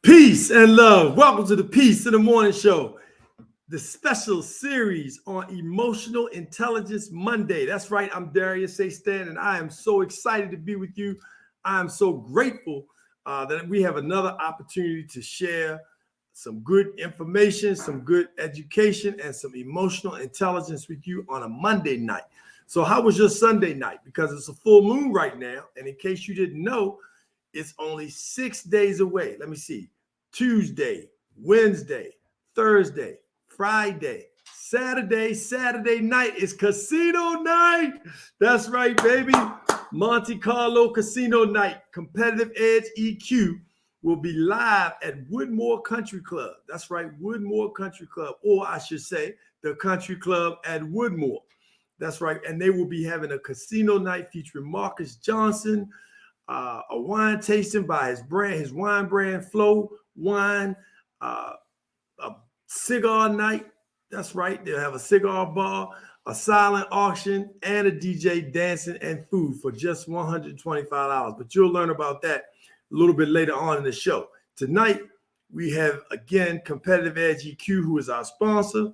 Peace and love. Welcome to the Peace in the Morning Show, the special series on Emotional Intelligence Monday. That's right. I'm Darius A. Stan, and I am so excited to be with you. I am so grateful that we have another opportunity to share some good information, some good education, and some emotional intelligence with you on a Monday night. So how was your Sunday night? Because it's a full moon right now. And in case you didn't know, it's only 6 days away. Let me see. Tuesday, Wednesday, Thursday, Friday, Saturday night is casino night. That's right, baby. Monte Carlo Casino Night. Competitive Edge EQ will be live at Woodmore Country Club. That's right, Woodmore Country Club, or I should say the Country Club at Woodmore. That's right, and they will be having a casino night featuring Marcus Johnson, a wine tasting by his wine brand Flow Wine, a cigar night. That's right, they'll have a cigar bar, a silent auction, and a DJ dancing and food for just $125. But you'll learn about that a little bit later on in the show. Tonight, we have, again, Competitive Edge EQ, who is our sponsor,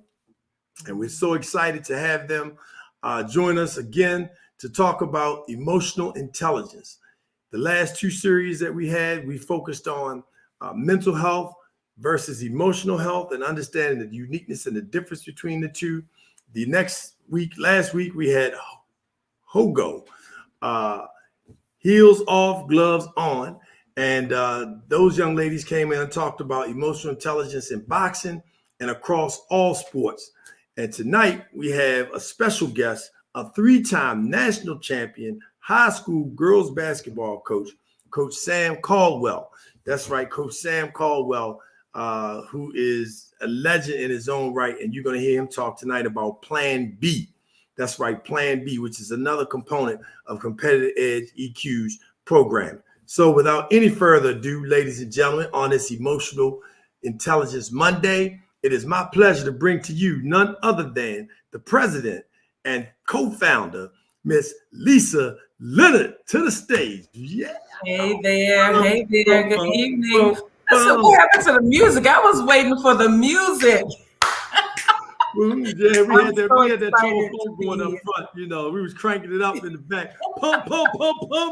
and we're so excited to have them join us again to talk about emotional intelligence. The last two series that we had, we focused on mental health versus emotional health and understanding the uniqueness and the difference between the two. Last week, we had Hogo, heels off, gloves on. And those young ladies came in and talked about emotional intelligence in boxing and across all sports. And tonight we have a special guest, a three-time national champion, high school girls basketball coach, Coach Sam Caldwell. That's right, Coach Sam Caldwell, who is a legend in his own right. And you're going to hear him talk tonight about Plan B. That's right, Plan B, which is another component of Competitive Edge EQ's program. So without any further ado, ladies and gentlemen, on this Emotional Intelligence Monday, it is my pleasure to bring to you none other than the president and co-founder, Miss Lisa Leonard, to the stage. Yeah. Hey there. Good evening. So what happened to the music? I was waiting for the music. Yeah, we had that tall folk going up front. You know, we was cranking it up in the back. Pump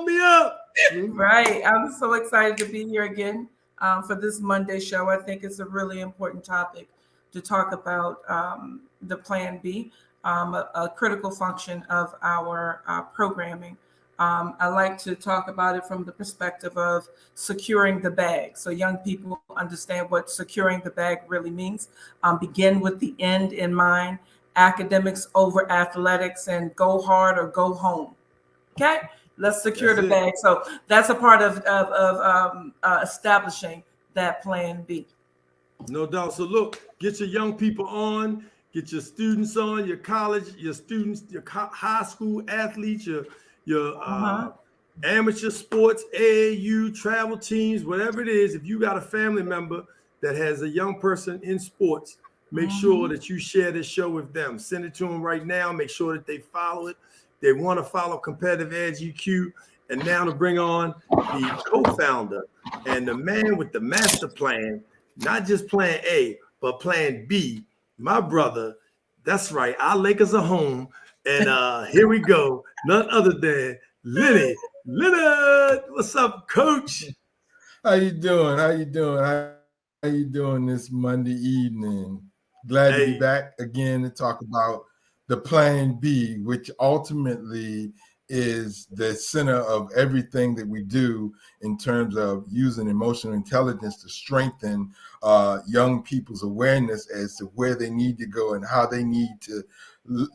me up. Right. I'm so excited to be here again for this Monday show. I think it's a really important topic to talk about the Plan B, a critical function of our programming. I like to talk about it from the perspective of securing the bag. So young people understand what securing the bag really means. Begin with the end in mind, academics over athletics, and go hard or go home. Okay, let's secure the bag. So that's a part of establishing that Plan B. No doubt. So look, get your young people on, get your students on, your college, your students, your high school athletes, your amateur sports, AAU, travel teams, whatever it is. If you got a family member that has a young person in sports, make sure that you share this show with them. Send it to them right now. Make sure that they follow it. They want to follow Competitive Edge EQ. And now to bring on the co-founder and the man with the master plan, not just Plan A, but Plan B, my brother. That's right. Our Lakers are home. And here we go. None other than Lenny Leonard. What's up, Coach? How you doing? How you doing this Monday evening? Glad to be back again to talk about the Plan B, which ultimately is the center of everything that we do in terms of using emotional intelligence to strengthen young people's awareness as to where they need to go and how they need to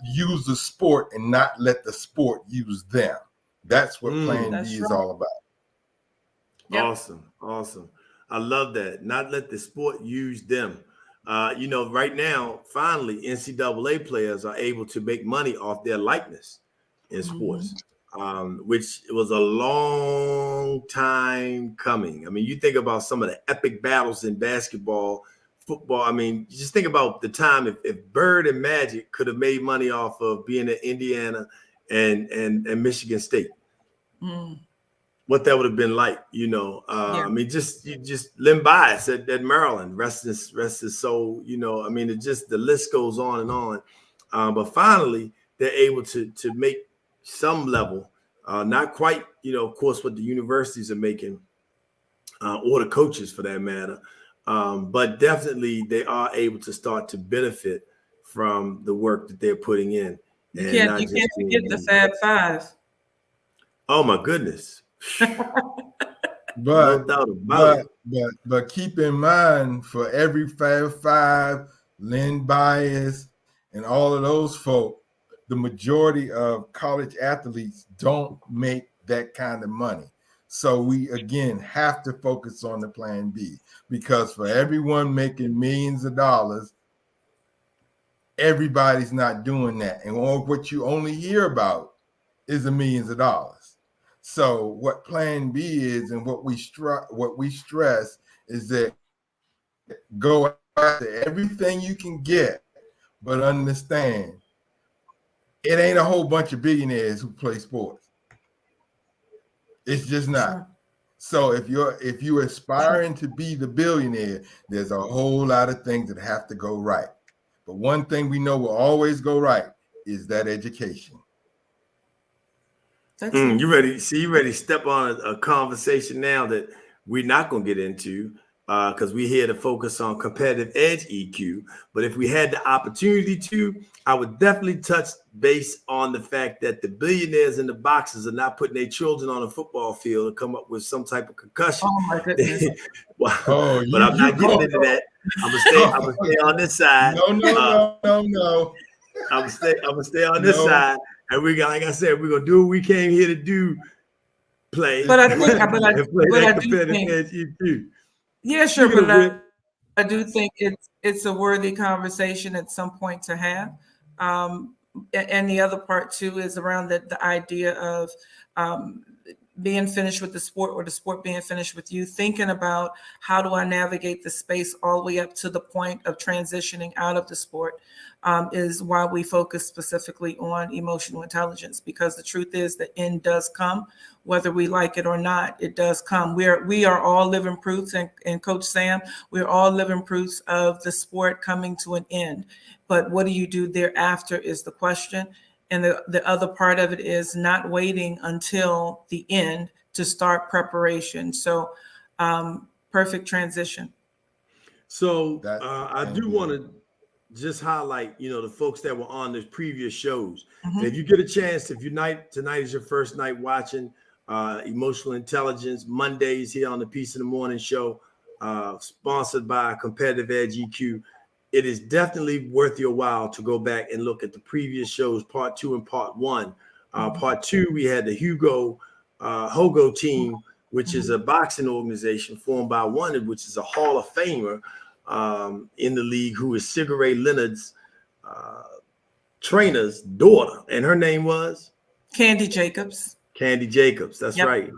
use the sport and not let the sport use them. That's what Plan B is all about. Yep. Awesome. I love that. Not let the sport use them. Right now, finally, NCAA players are able to make money off their likeness in sports, which was a long time coming. I mean, you think about some of the epic battles in basketball, football. I mean, just think about the time if Bird and Magic could have made money off of being at Indiana and Michigan State. what that would have been like, you know. Yeah. I mean, just Lynn Bias at Maryland, rest his soul, you know. I mean, it just, the list goes on and on. But finally, they're able to make some level, not quite, you know, of course, what the universities are making, or the coaches for that matter, but definitely they are able to start to benefit from the work that they're putting in. You can't forget the Fab Five. Oh my goodness. But no doubt about it. But keep in mind, for every Fab Five, Lynn Bias, and all of those folk, the majority of college athletes don't make that kind of money. So we again have to focus on the plan B, because for everyone making millions of dollars, everybody's not doing that. And what you only hear about is the millions of dollars. So what plan B is, and what we stress is that go after everything you can get, but understand it ain't a whole bunch of billionaires who play sports. It's just not. Sure. So if you're aspiring to be the billionaire, there's a whole lot of things that have to go right. But one thing we know will always go right is that education. You ready? See, you ready to step on a conversation now that we're not going to get into, because we're here to focus on competitive edge EQ. But if we had the opportunity to, I would definitely touch base on the fact that the billionaires and the boxers are not putting their children on a football field to come up with some type of concussion. Oh my goodness! But I'm not getting into that. I'm gonna stay on this side. No. I'm gonna stay on this side. And we got, like I said, we're gonna do what we came here to do. Play. But I do think, yeah, sure. But I do think it's a worthy conversation at some point to have. And the other part too is around the idea of being finished with the sport, or the sport being finished with you, thinking about how do I navigate the space all the way up to the point of transitioning out of the sport, is why we focus specifically on emotional intelligence, because the truth is the end does come, whether we like it or not. It does come. We are all living proofs, and Coach Sam, we're all living proofs of the sport coming to an end. But what do you do thereafter is the question. And the other part of it is not waiting until the end to start preparation. So perfect transition. So I do want to just highlight, you know, the folks that were on the previous shows. Mm-hmm. If you get a chance, if tonight is your first night watching Emotional Intelligence Mondays here on the Peace in the Morning show, sponsored by Competitive Edge EQ, it is definitely worth your while to go back and look at the previous shows, part 2 and part 1. Part 2, we had the Hogo team, which is a boxing organization formed by one, which is a Hall of Famer in the league, who is Sigurd Leonard's trainer's daughter. And her name was? Candy Jacobs. Candy Jacobs, that's right.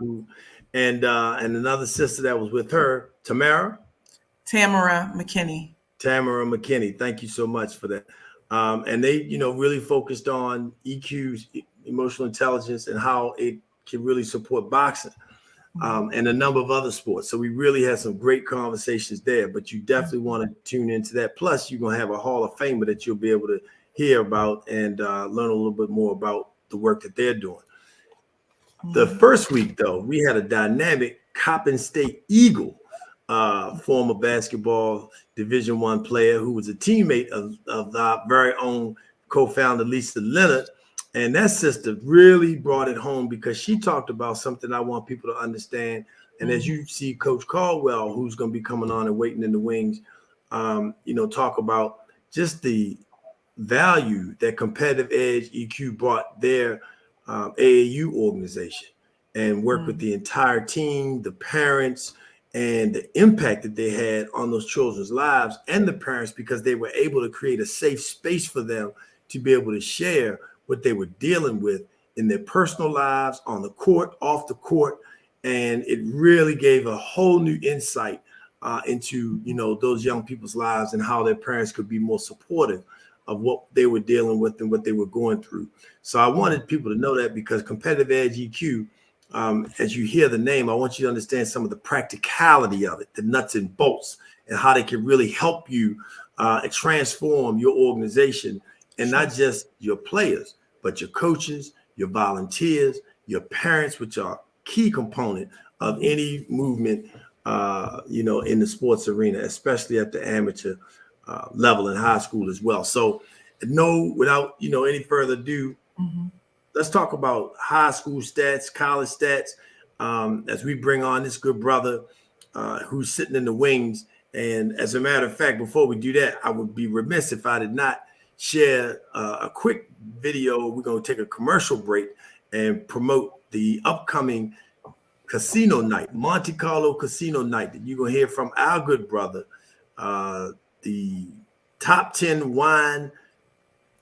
And another sister that was with her, Tamara McKinney. Tamara McKinney, thank you so much for that. And they, you know, really focused on EQ's emotional intelligence and how it can really support boxing and a number of other sports. So we really had some great conversations there, but you definitely want to tune into that. Plus, you're going to have a Hall of Famer that you'll be able to hear about and learn a little bit more about the work that they're doing. The first week, though, we had a dynamic Coppin State Eagle, former basketball Division I player who was a teammate of our very own co-founder Lisa Leonard, and that sister really brought it home, because she talked about something I want people to understand. And as you see Coach Caldwell, who's going to be coming on and waiting in the wings, you know, talk about just the value that Competitive Edge EQ brought their AAU organization, and work with the entire team, the parents, and the impact that they had on those children's lives and the parents, because they were able to create a safe space for them to be able to share what they were dealing with in their personal lives, on the court, off the court. And it really gave a whole new insight into, you know, those young people's lives and how their parents could be more supportive of what they were dealing with and what they were going through. So I wanted people to know that, because Competitive Edge EQ as you hear the name, I want you to understand some of the practicality of it, the nuts and bolts, and how they can really help you transform your organization, and not just your players, but your coaches, your volunteers, your parents, which are key component of any movement, in the sports arena, especially at the amateur level in high school as well. So, without any further ado, let's talk about high school stats, college stats, as we bring on this good brother who's sitting in the wings. And as a matter of fact, before we do that, I would be remiss if I did not share a quick video. We're going to take a commercial break and promote the upcoming casino night, Monte Carlo Casino Night, that you're going to hear from our good brother, the top 10 wine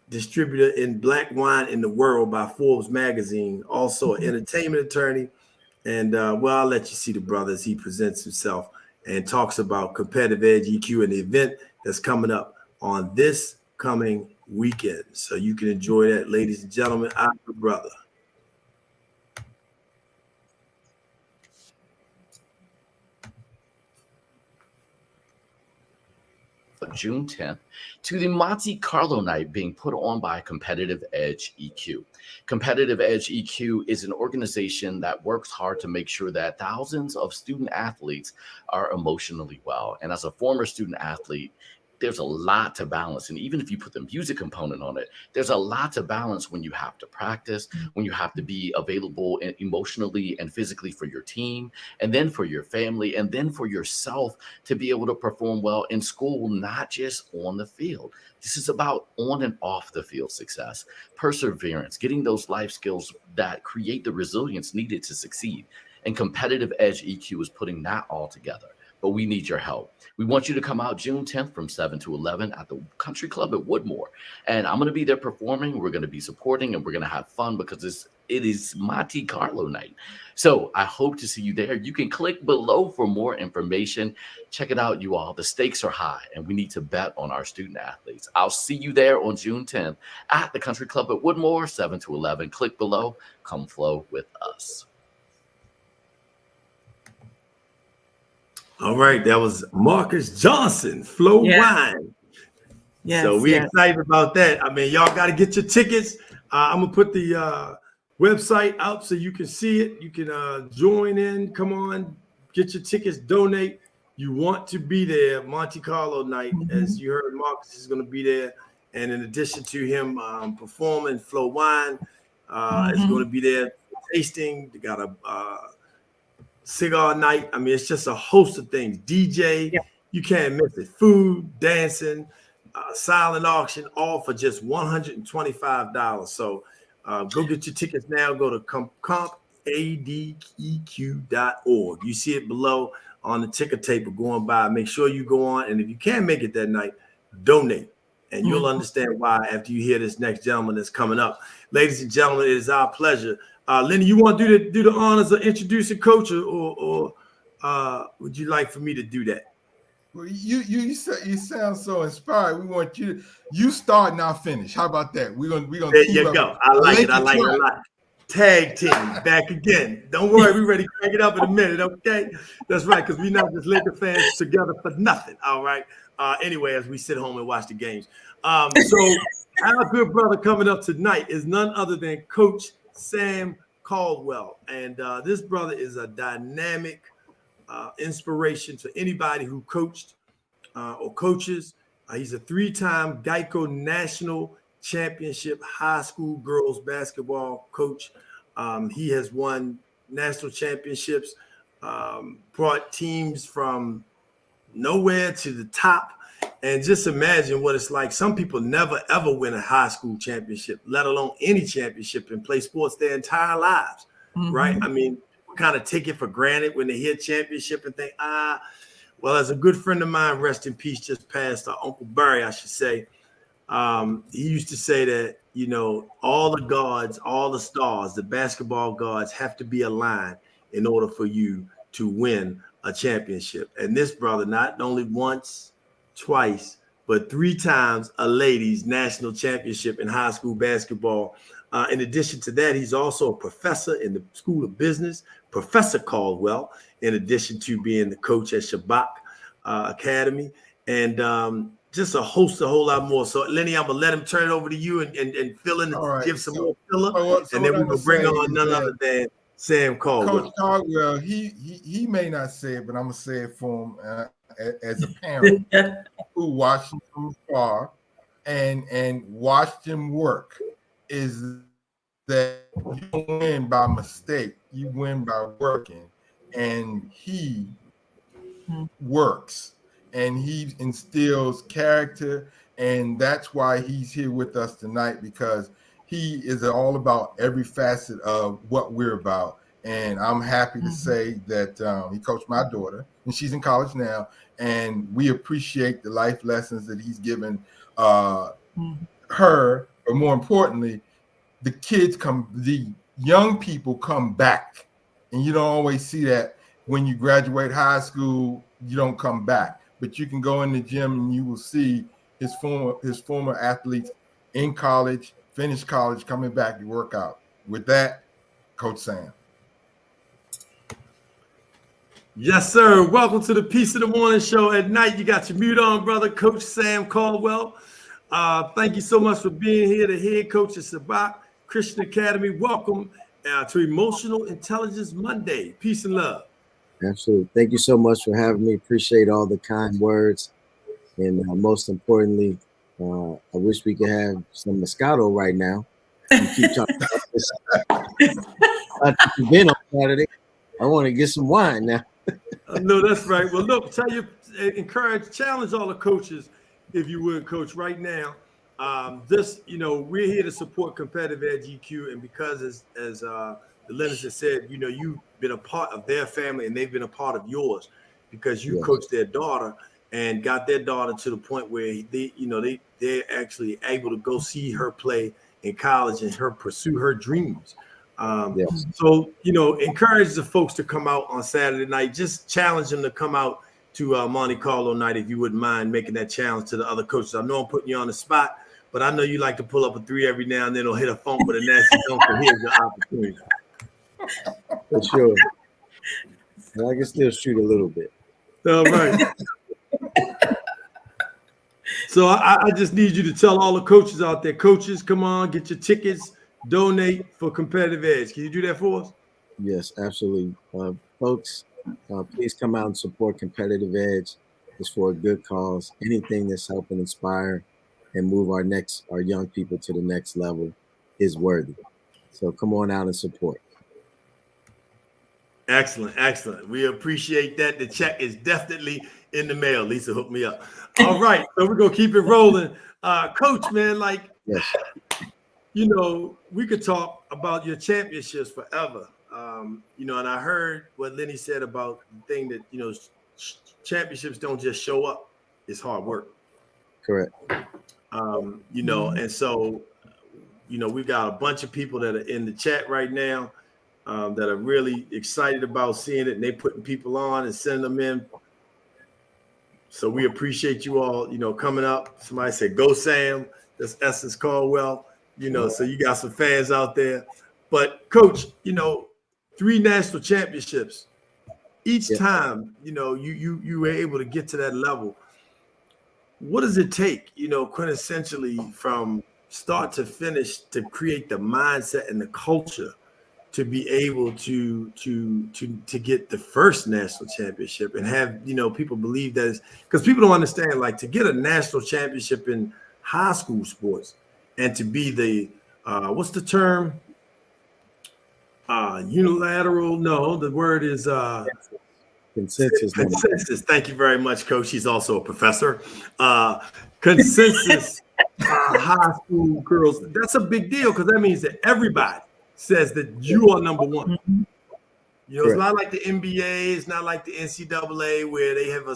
distributor in black wine in the world by Forbes magazine, also an entertainment attorney. And I'll let you see the brother as he presents himself and talks about Competitive Edge EQ and the event that's coming up on this coming weekend. So you can enjoy that, ladies and gentlemen. Our brother. June 10th to the Monte Carlo night being put on by Competitive Edge EQ. Competitive Edge EQ is an organization that works hard to make sure that thousands of student athletes are emotionally well. And as a former student athlete, there's a lot to balance. And even if you put the music component on it, there's a lot to balance when you have to practice, when you have to be available emotionally and physically for your team, and then for your family, and then for yourself to be able to perform well in school, not just on the field. This is about on and off the field success, perseverance, getting those life skills that create the resilience needed to succeed. And Competitive Edge EQ is putting that all together. But we need your help. We want you to come out June 10th from 7 to 11 at the Country Club at Woodmore. And I'm going to be there performing. We're going to be supporting, and we're going to have fun because it is Monte Carlo night. So I hope to see you there. You can click below for more information. Check it out, you all. The stakes are high, and we need to bet on our student athletes. I'll see you there on June 10th at the Country Club at Woodmore, 7 to 11. Click below. Come flow with us. All right, that was Marcus Johnson, Flow Wine. Yes, so we're excited about that. I mean, y'all got to get your tickets. I'm going to put the website out so you can see it. You can join in. Come on, get your tickets, donate. You want to be there, Monte Carlo night. As you heard, Marcus is going to be there. And in addition to him performing, Flow Wine is going to be there tasting. They got a cigar night. I mean, it's just a host of things. DJ, you can't miss it. Food, dancing, silent auction, all for just $125. So go get your tickets now. Go to compadeq.org. You see it below on the ticker tape going by. Make sure you go on. And if you can't make it that night, donate. And you'll understand why after you hear this next gentleman that's coming up. Ladies and gentlemen, it is our pleasure. Lenny, you want to do the honors of introducing coach, or would you like for me to do that? Well, you sound so inspired. We want you start and I'll finish. How about that? We're gonna there you go. I like it. I like it a lot. Tag team back again. Don't worry, we're ready to crank it up in a minute. Okay, that's right, because we're not just Laker fans together for nothing. All right. Anyway, as we sit home and watch the games. So our good brother coming up tonight is none other than Coach Sam Caldwell. And this brother is a dynamic inspiration to anybody who coached or coaches. He's a 3-time Geico National Championship high school girls basketball coach. He has won national championships, brought teams from nowhere to the top. And just imagine what it's like. Some people never, ever win a high school championship, let alone any championship, and play sports their entire lives, right? I mean, we kind of take it for granted when they hit championship and think, well, as a good friend of mine, rest in peace, just passed, Uncle Barry, I should say, he used to say that, all the gods, all the stars, the basketball gods have to be aligned in order for you to win a championship. And this brother, not only once, twice, but 3 times a ladies national championship in high school basketball. In addition to that, he's also a professor in the School of Business, Professor Caldwell, in addition to being the coach at Shabak Academy, and just a whole lot more. So, Lenny, I'm going to let him turn it over to you and fill in, right. give some more filler, So and then we're what going to bring on none other than Sam Caldwell. Coach Caldwell, he may not say it, but I'm going to say it for him as a parent who watched him from afar and watched him work, is that you don't win by mistake, you win by working. And he works and he instills character, and that's why he's here with us tonight, because he is all about every facet of what we're about. And I'm happy to say that he coached my daughter, and she's in college now, and we appreciate the life lessons that he's given her, but more importantly, the young people come back. And you don't always see that. When you graduate high school, you don't come back, but you can go in the gym and you will see his former athletes in college, finish college, coming back to work out. With that, Coach Sam. Yes, sir. Welcome to the Peace of the Morning Show. At night, you got your mute on, brother, Coach Sam Caldwell. Thank you so much for being here, the head coach at Shabak Christian Academy. Welcome to Emotional Intelligence Monday. Peace and love. Absolutely. Thank you so much for having me. Appreciate all the kind words. And most importantly, I wish we could have some Moscato right now. You keep talking about this. I've been on Saturday. I want to get some wine now. No, that's right. Well, look, challenge all the coaches, if you would, Coach, right now. We're here to support Competitive Edge EQ, and because as the Leonard has said, you've been a part of their family and they've been a part of yours, because you coached their daughter and got their daughter to the point where they're actually able to go see her play in college and pursue her dreams. So, encourage the folks to come out on Saturday night. Just challenge them to come out to Monte Carlo night, if you wouldn't mind making that challenge to the other coaches. I know I'm putting you on the spot, but I know you like to pull up a three every now and then or hit a funk with a nasty dunk. So here's your opportunity. For sure. I can still shoot a little bit. All right. So I just need you to tell all the coaches out there, coaches, come on, get your tickets, donate for Competitive Edge. Can you do that for us? Yes, absolutely. Folks, please come out and support Competitive Edge. It's for a good cause. Anything that's helping inspire and move our young people to the next level is worthy. So come on out and support. Excellent. We appreciate that. The check is definitely in the mail. Lisa hooked me up. All right, so we're gonna keep it rolling. Coach, man, yes. We could talk about your championships forever. And I heard what Lenny said about the thing that, championships don't just show up. It's hard work. Correct. And so, we've got a bunch of people that are in the chat right now that are really excited about seeing it, and they putting people on and sending them in. So we appreciate you all, coming up. Somebody said, go Sam. That's Essence Caldwell. So you got some fans out there. But Coach, 3 national championships. Each time, you were able to get to that level. What does it take, quintessentially from start to finish to create the mindset and the culture to be able to get the first national championship and have, people believe that, because people don't understand, to get a national championship in high school sports and to be the, what's the term? Unilateral. No, the word is consensus. Thank you very much, Coach. He's also a professor. Consensus high school girls. That's a big deal, because that means that everybody says that you are number one. It's not like the NBA, it's not like the NCAA where they have a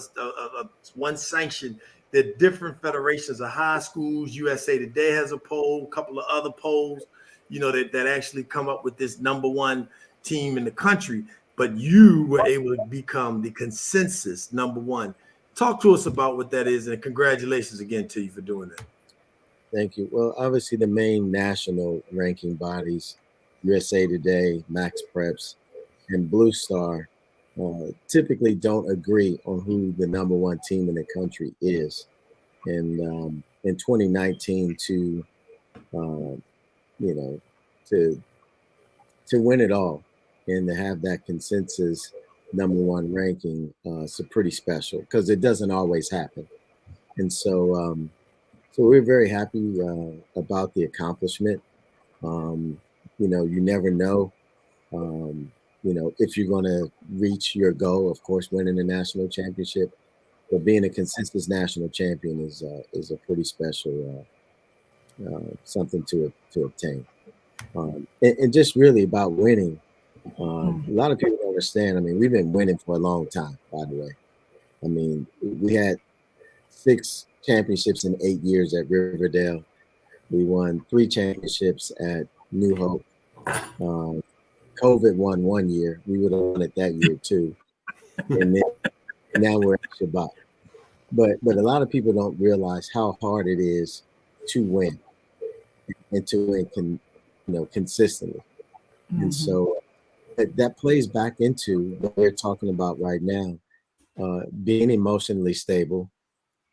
one sanction. There are different federations of high schools. USA Today has a poll, a couple of other polls, that actually come up with this number one team in the country. But you were able to become the consensus number one. Talk to us about what that is, and congratulations again to you for doing that. Thank you. Well, obviously, the main national ranking bodies, USA Today, Max Preps, and Blue Star, typically don't agree on who the number one team in the country is. And in 2019, um, you know, to win it all and to have that consensus number one ranking, is pretty special because it doesn't always happen. And so we're very happy about the accomplishment. Um, you never know, if you're going to reach your goal. Of course, winning the national championship, but being a consensus national champion is a pretty special something to obtain. And just really about winning. A lot of people don't understand. I mean, we've been winning for a long time. By the way, I mean we had 6 championships in 8 years at Riverdale. We won 3 championships at New Hope. COVID won 1 year. We would have won it that year too. And then now we're at Shabbat. But a lot of people don't realize how hard it is to win and to win consistently. And so that plays back into what we're talking about right now, being emotionally stable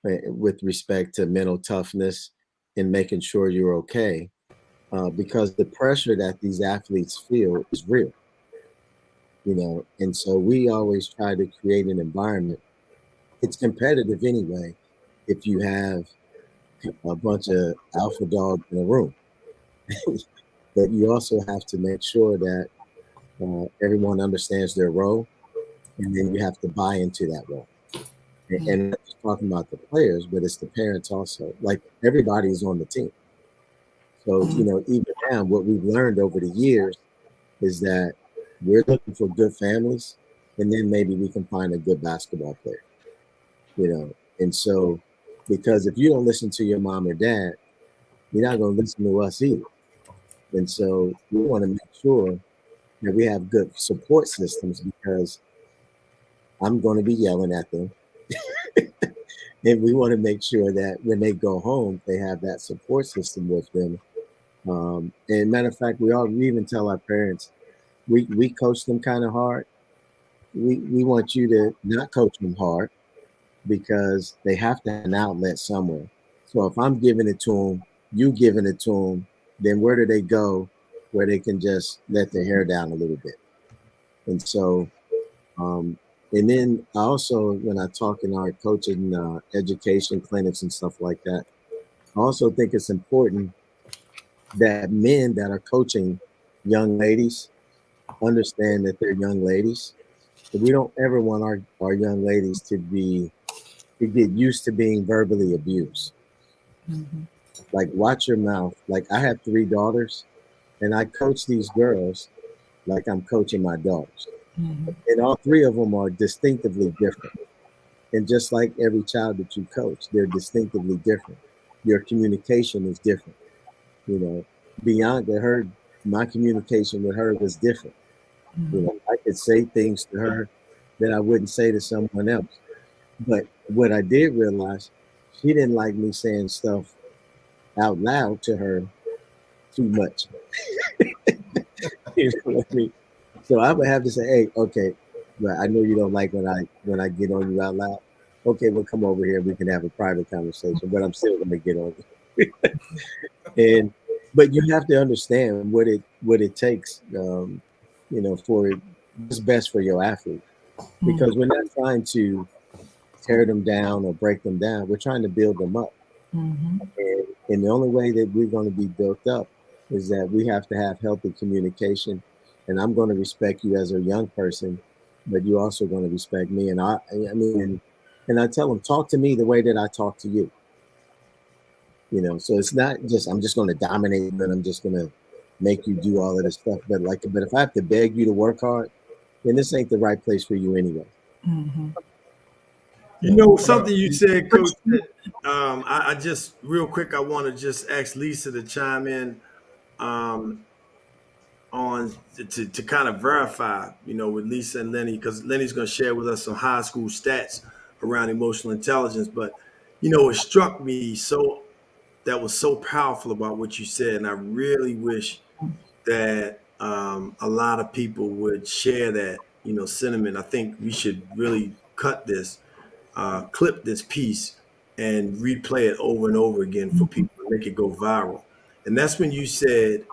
with respect to mental toughness and making sure you're okay. Because the pressure that these athletes feel is real, and so we always try to create an environment. It's competitive anyway if you have a bunch of alpha dogs in a room. But you also have to make sure that everyone understands their role, and then you have to buy into that role. And not just talking about the players, but it's the parents also. Like everybody is on the team. So, even now, what we've learned over the years is that we're looking for good families, and then maybe we can find a good basketball player, And so, because if you don't listen to your mom or dad, you're not going to listen to us either. And so we want to make sure that we have good support systems, because I'm going to be yelling at them. And we want to make sure that when they go home, they have that support system with them. And matter of fact, we even tell our parents, we coach them kind of hard. We want you to not coach them hard, because they have to have an outlet somewhere. So if I'm giving it to them, you giving it to them, then where do they go where they can just let their hair down a little bit? And so, and then I also, when I talk in our coaching education clinics and stuff like that, I also think it's important that men that are coaching young ladies understand that they're young ladies. But we don't ever want our young ladies to get used to being verbally abused. Like, watch your mouth. Like, I have 3 daughters, and I coach these girls like I'm coaching my daughters. And all 3 of them are distinctively different. And just like every child that you coach, they're distinctively different. Your communication is different. Bianca, my communication with her was different. I could say things to her that I wouldn't say to someone else. But what I did realize, she didn't like me saying stuff out loud to her too much. You know what I mean? So I would have to say, hey, okay, but I know you don't like when I get on you out loud. Okay, well, come over here. We can have a private conversation, but I'm still going to get on you. But you have to understand what it takes, for what's best for your athlete, because we're not trying to tear them down or break them down. We're trying to build them up. And the only way that we're going to be built up is that we have to have healthy communication. And I'm going to respect you as a young person, but you're also going to respect me. And I tell them, talk to me the way that I talk to you. So it's not just, I'm just going to dominate you and I'm just going to make you do all of this stuff. But if I have to beg you to work hard, then this ain't the right place for you anyway. Something you said, Coach, I just real quick, I want to just ask Lisa to chime in on to kind of verify, with Lisa and Lenny, because Lenny's going to share with us some high school stats around emotional intelligence. But, it struck me so that was so powerful about what you said, and I really wish that a lot of people would share that, sentiment. I think we should really clip this piece and replay it over and over again for people to make it go viral. And that's when you said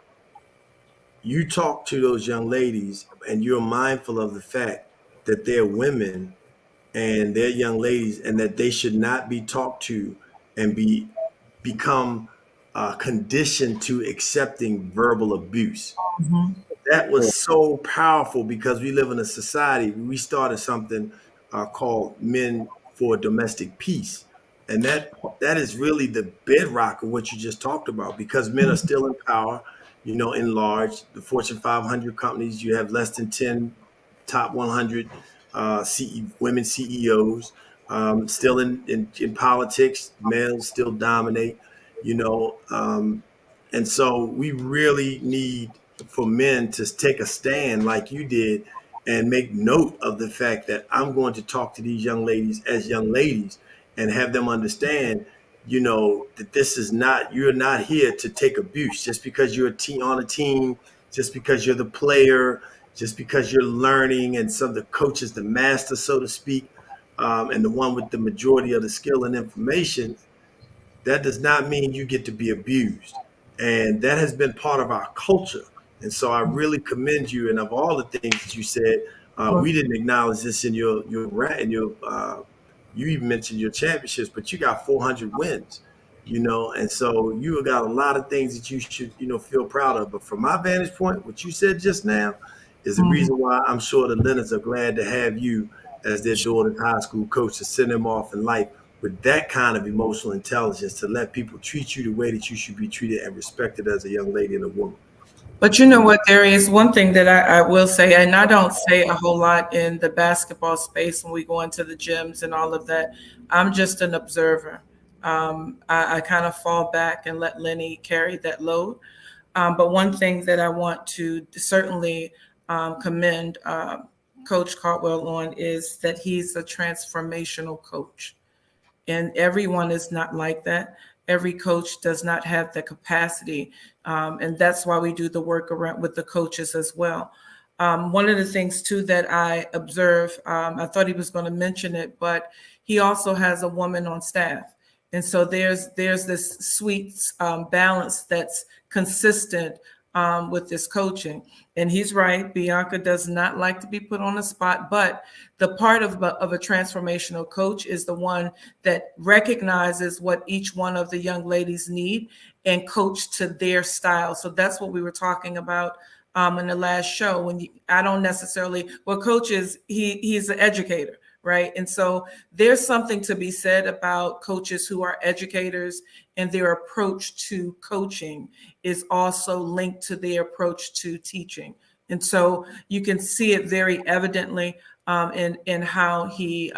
you talk to those young ladies and you're mindful of the fact that they're women and they're young ladies and that they should not be talked to and become conditioned to accepting verbal abuse. That was so powerful because we live in a society. We started something called Men for Domestic Peace, and that is really the bedrock of what you just talked about. Because men are still in power, in large the Fortune 500 companies. You have less than 10 top 100 women CEOs. Still in politics, males still dominate. You know, and so we really need for men to take a stand like you did and make note of the fact that I'm going to talk to these young ladies as young ladies and have them understand, that this is not, you're not here to take abuse just because you're on a team, just because you're the player, just because you're learning and some of the coach is the master, so to speak, and the one with the majority of the skill and information. That does not mean you get to be abused. And that has been part of our culture. And so I really commend you. And of all the things that you said, we didn't acknowledge this in you even mentioned your championships, but you got 400 wins, and so you got a lot of things that you should, feel proud of. But from my vantage point, what you said just now is the reason why I'm sure the Leonards are glad to have you as their daughter's high school coach to send them off in life with that kind of emotional intelligence to let people treat you the way that you should be treated and respected as a young lady and a woman. But you know what, Darius, one thing that I will say, and I don't say a whole lot in the basketball space when we go into the gyms and all of that, I'm just an observer. I kind of fall back and let Lenny carry that load. But one thing that I want to certainly commend Coach Caldwell on is that he's a transformational coach. And everyone is not like that. Every coach does not have the capacity. And that's why we do the work around with the coaches as well. One of the things too that I observe, I thought he was going to mention it, but he also has a woman on staff. And so there's this sweet balance that's consistent with this coaching. And he's right. Bianca does not like to be put on the spot, but the part of a transformational coach is the one that recognizes what each one of the young ladies need and coach to their style. So that's what we were talking about in the last show. I don't necessarily, coach is, he's an educator, right? And so there's something to be said about coaches who are educators, and their approach to coaching is also linked to their approach to teaching. And so you can see it very evidently in how he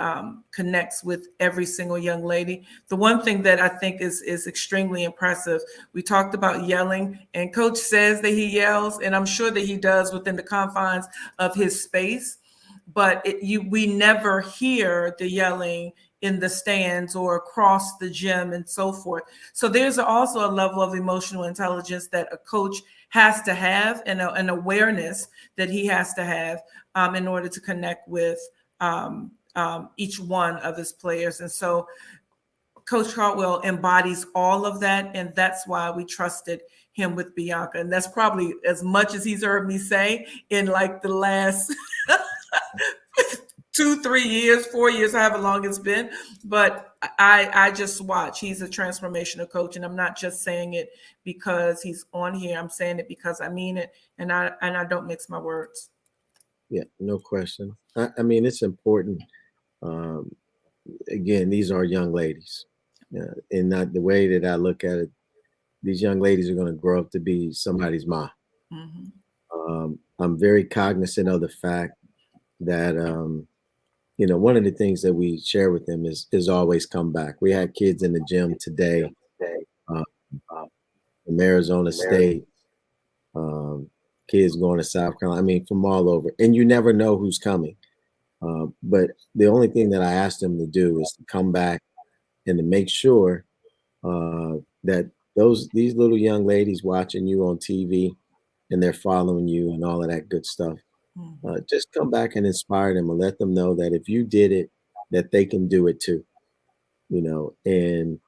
connects with every single young lady. The one thing that I think is extremely impressive, we talked about yelling, and Coach says that he yells, and I'm sure that he does within the confines of his space, but we never hear the yelling in the stands or across the gym and so forth. So there's also a level of emotional intelligence that a coach has to have, and an awareness that he has to have in order to connect with each one of his players. And so Coach Caldwell embodies all of that, and that's why we trusted him with Bianca. And that's probably as much as he's heard me say in like the last 2, 3 years, 4 years, however long it's been. But I just watch. He's a transformational coach, and I'm not just saying it because he's on here. I'm saying it because I mean it, and I don't mix my words. Yeah, no question. I mean, it's important. Again, these are young ladies, and not the way that I look at it. These young ladies are going to grow up to be somebody's mom. Mm-hmm. I'm very cognizant of the fact that one of the things that we share with them is always come back. We had kids in the gym today from Arizona State, kids going to South Carolina. I mean, from all over, and you never know who's coming. But the only thing that I asked them to do is to come back and to make sure that these little young ladies watching you on TV and they're following you and all of that good stuff. Just come back and inspire them and let them know that if you did it, that they can do it too. And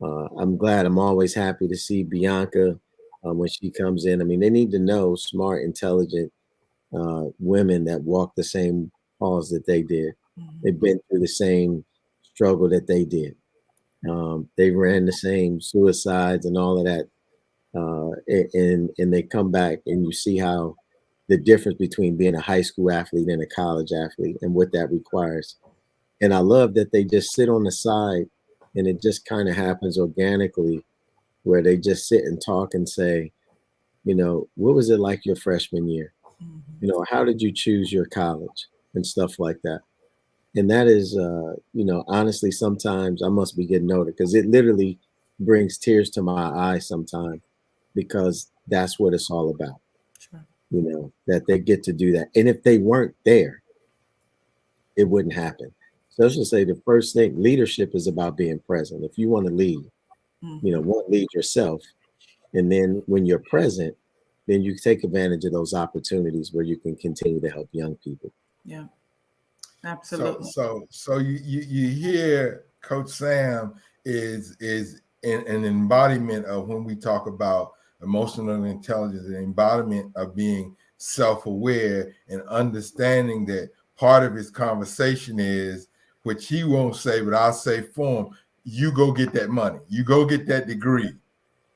I'm glad. I'm always happy to see Bianca when she comes in. I mean, they need to know smart, intelligent women that walk the same halls that they did. They've been through the same struggle that they did. They ran the same suicides and all of that. And they come back and you see how the difference between being a high school athlete and a college athlete and what that requires. And I love that they just sit on the side and it just kind of happens organically where they just sit and talk and say, what was it like your freshman year? How did you choose your college and stuff like that? And that is, honestly, sometimes I must be getting older because it literally brings tears to my eyes sometimes because that's what it's all about. Sure. That they get to do that. And if they weren't there, it wouldn't happen. So I should say the first thing, leadership is about being present. If you want to lead, lead yourself. And then when you're present, then you take advantage of those opportunities where you can continue to help young people. Yeah, absolutely. So you hear Coach Sam is an embodiment of when we talk about emotional intelligence, an embodiment of being self-aware and understanding that part of his conversation is, which he won't say, but I'll say for him, you go get that money, you go get that degree,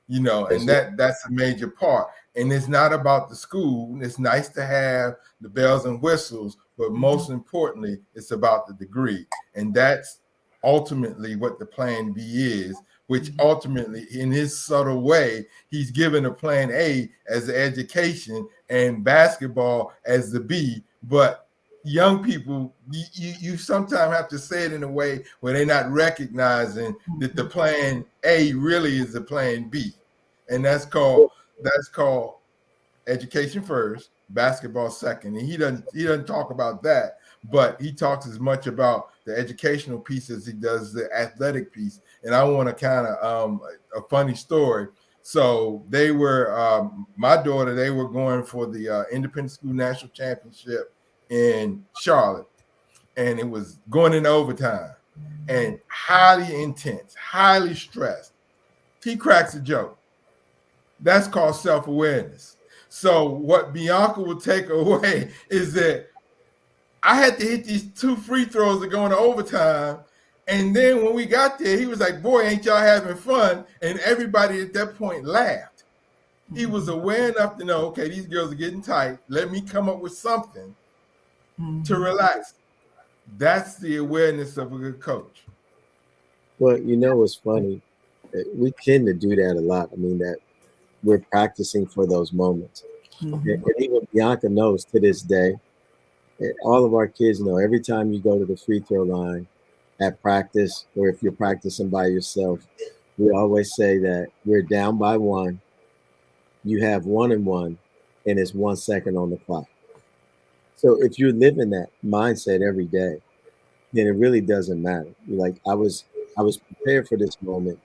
and that's a major part. And it's not about the school. It's nice to have the bells and whistles, but most importantly, it's about the degree. And that's ultimately what the plan B is, which ultimately, in his subtle way, he's given a plan A as the education and basketball as the B. But young people, you sometimes have to say it in a way where they're not recognizing that the plan A really is the plan B. And that's called education first, basketball second. And he doesn't talk about that, but he talks as much about the educational piece as he does the athletic piece. And I want to kind of a funny story. So they were my daughter, they were going for the Independent School National Championship in Charlotte, and it was going into overtime and highly intense, highly stressed. He cracks a joke. That's called self-awareness. So what Bianca will take away is that I had to hit these 2 free throws to go into overtime. And then when we got there, he was like, boy, ain't y'all having fun? And everybody at that point laughed. He was aware enough to know, okay, these girls are getting tight. Let me come up with something to relax. That's the awareness of a good coach. Well, what's funny? We tend to do that a lot. I mean, that we're practicing for those moments. And even Bianca knows to this day, all of our kids know every time you go to the free throw line at practice, or if you're practicing by yourself, we always say that we're down by 1, you have 1 and 1, and it's 1 second on the clock. So if you're living that mindset every day, then it really doesn't matter. Like I was prepared for this moment,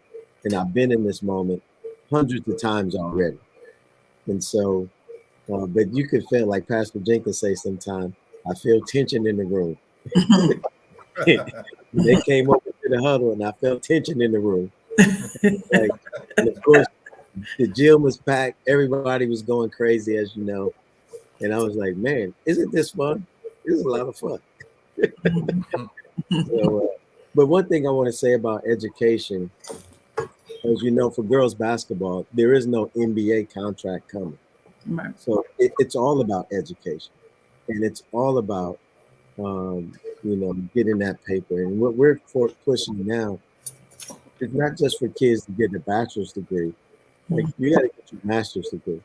and I've been in this moment hundreds of times already. And so, but you could feel, like Pastor Jenkins say sometimes, I feel tension in the room. They came over to the huddle and I felt tension in the room. And of course, the gym was packed. Everybody was going crazy, as you know. And I was like, man, isn't this fun? This is a lot of fun. But one thing I want to say about education, as you know, for girls basketball, there is no NBA contract coming. Right. So it's all about education. And it's all about, getting that paper. And what we're pushing now is not just for kids to get a bachelor's degree. Like, you got to get your master's degree.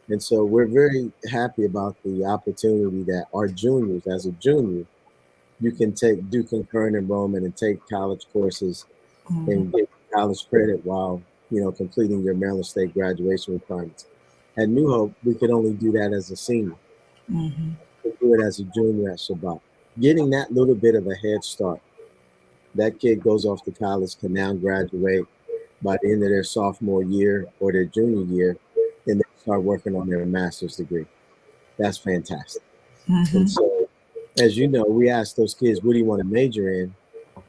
And so we're very happy about the opportunity that our juniors, as a junior, you can do concurrent enrollment and take college courses and get college credit while, completing your Maryland State graduation requirements. At New Hope, we could only do that as a senior. We do it as a junior at Shabbat. Getting that little bit of a head start. That kid goes off to college, can now graduate, by the end of their sophomore year or their junior year, then they start working on their master's degree. That's fantastic. And so, as you know, we ask those kids, what do you want to major in?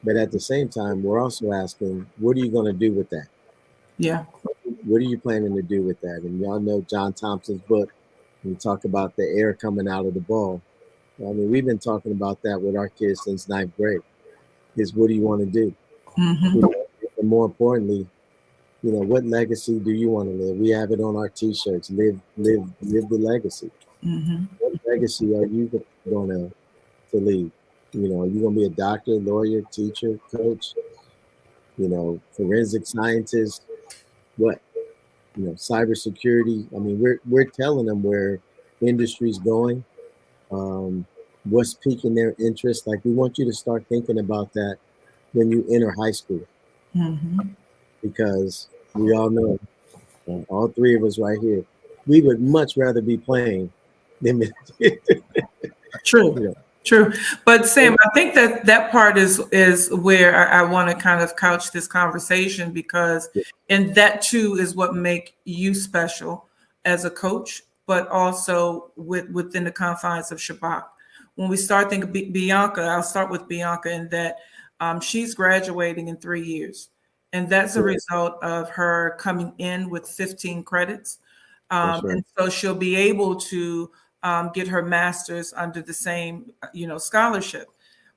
But at the same time, we're also asking, what are you going to do with that? Yeah. What are you planning to do with that? And y'all know John Thompson's book, we talk about the air coming out of the ball. I mean, we've been talking about that with our kids since 9th grade. Is what do you want to do? You know, and more importantly, you know, what legacy do you want to live? We have it on our T-shirts. Live the legacy. What legacy are you going to leave? You know, are you going to be a doctor, lawyer, teacher, coach? You know, forensic scientist? What? You know, cybersecurity. I mean, we're telling them where industry's going, what's piquing their interest. Like, we want you to start thinking about that when you enter high school, because we all know, all three of us right here, we would much rather be playing than True. you know. True. But Sam, I think that part is where I want to kind of couch this conversation, because and that too is what make you special as a coach, but also within the confines of Shabbat. When we start thinking Bianca, I'll start with Bianca in that she's graduating in 3 years. And that's a result of her coming in with 15 credits. And so she'll be able to get her master's under the same, scholarship.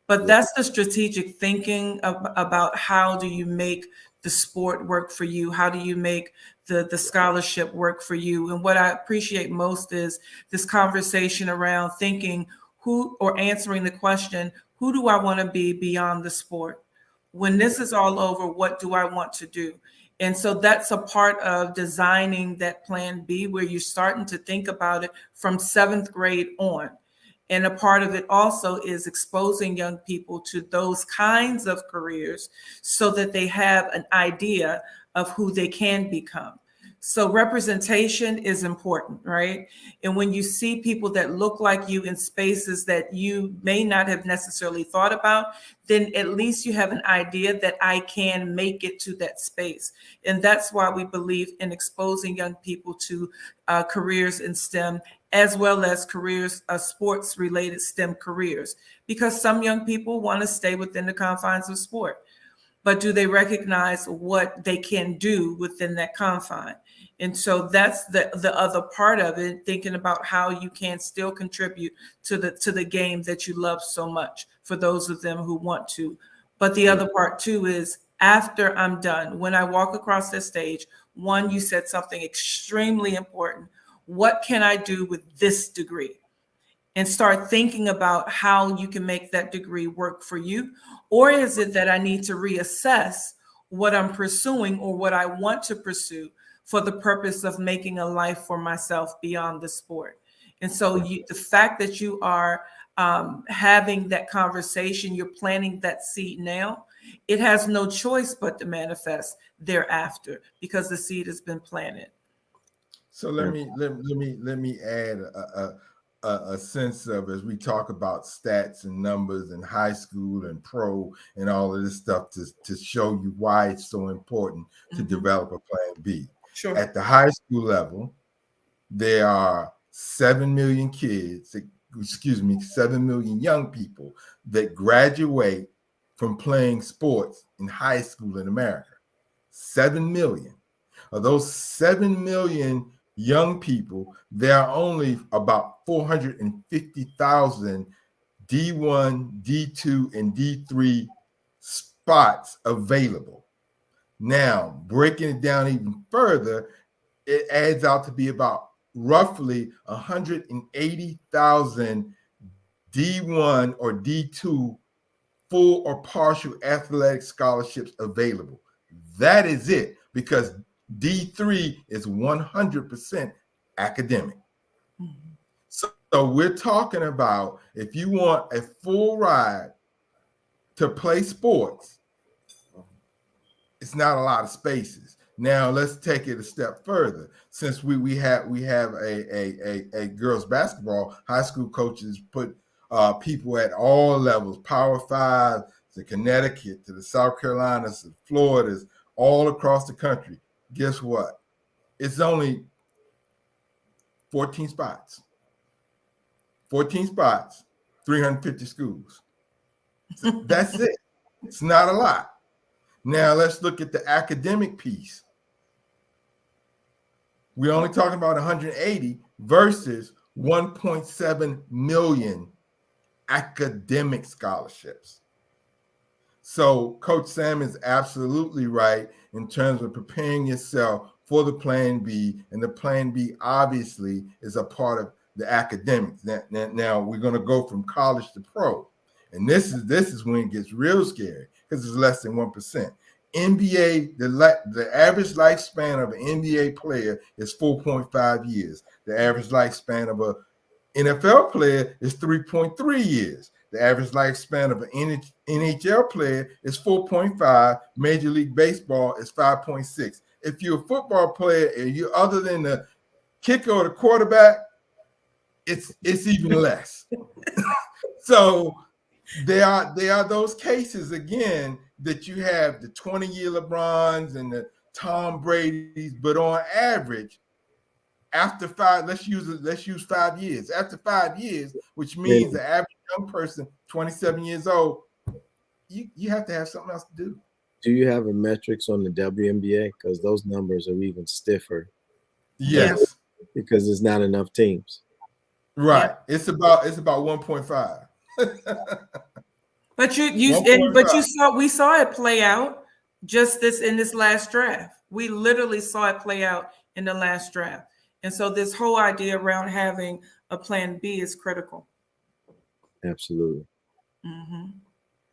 But that's the strategic thinking about how do you make the sport work for you? How do you make the scholarship work for you? And what I appreciate most is this conversation around thinking or answering the question, who do I want to be beyond the sport? When this is all over, what do I want to do? And so that's a part of designing that plan B, where you're starting to think about it from 7th grade on. And a part of it also is exposing young people to those kinds of careers so that they have an idea of who they can become. So representation is important, right? And when you see people that look like you in spaces that you may not have necessarily thought about, then at least you have an idea that I can make it to that space. And that's why we believe in exposing young people to careers in STEM, as well as careers, sports related STEM careers, because some young people want to stay within the confines of sport. But do they recognize what they can do within that confine? And so that's the other part of it, thinking about how you can still contribute to the game that you love so much, for those of them who want to. But the other part too is, after I'm done, when I walk across the stage, one, you said something extremely important. What can I do with this degree? And start thinking about how you can make that degree work for you. Or is it that I need to reassess what I'm pursuing or what I want to pursue for the purpose of making a life for myself beyond the sport? And so the fact that you are having that conversation, you're planting that seed now, it has no choice but to manifest thereafter, because the seed has been planted. So let me add a sense of, as we talk about stats and numbers and high school and pro and all of this stuff, to show you why it's so important to develop a plan B. Sure. At the high school level, there are 7 million kids, 7 million young people that graduate from playing sports in high school in America. 7 million. Of those 7 million young people, there are only about 450,000 D1, D2, and D3 spots available. Now, breaking it down even further, it adds out to be about roughly 180,000 D1 or D2 full or partial athletic scholarships available. That is it, because D3 is 100% academic. So we're talking about, if you want a full ride to play sports, it's not a lot of spaces. Now let's take it a step further. Since we have a girls basketball, high school coaches put people at all levels, Power 5, to Connecticut, to the South Carolinas, to Floridas, all across the country. Guess what? It's only 14 spots. 14 spots, 350 schools. That's it. It's not a lot. Now let's look at the academic piece. We're only talking about 180 versus 1.7 million academic scholarships. So Coach Sam is absolutely right in terms of preparing yourself for the Plan B, and the Plan B obviously is a part of the academics. Now we're going to go from college to pro, and this is when it gets real scary because it's less than 1%. NBA, the average lifespan of an NBA player is 4.5 years. The average lifespan of an NFL player is 3.3 years. The average lifespan of an NHL player is 4.5. Major League Baseball is 5.6. If you're a football player and you're other than the kicker or the quarterback, it's even less. So there are those cases again that you have the 20-year LeBrons and the Tom Brady's, but on average, after let's use 5 years. After 5 years, which means the average young person, 27 years old, you have to have something else to do. Do you have a metrics on the WNBA? Because those numbers are even stiffer. Yes. Because there's not enough teams. Right. Yeah. It's about 1.5. But we saw it play out just in this last draft. We literally saw it play out in the last draft. And so this whole idea around having a plan B is critical. Absolutely. Mm-hmm.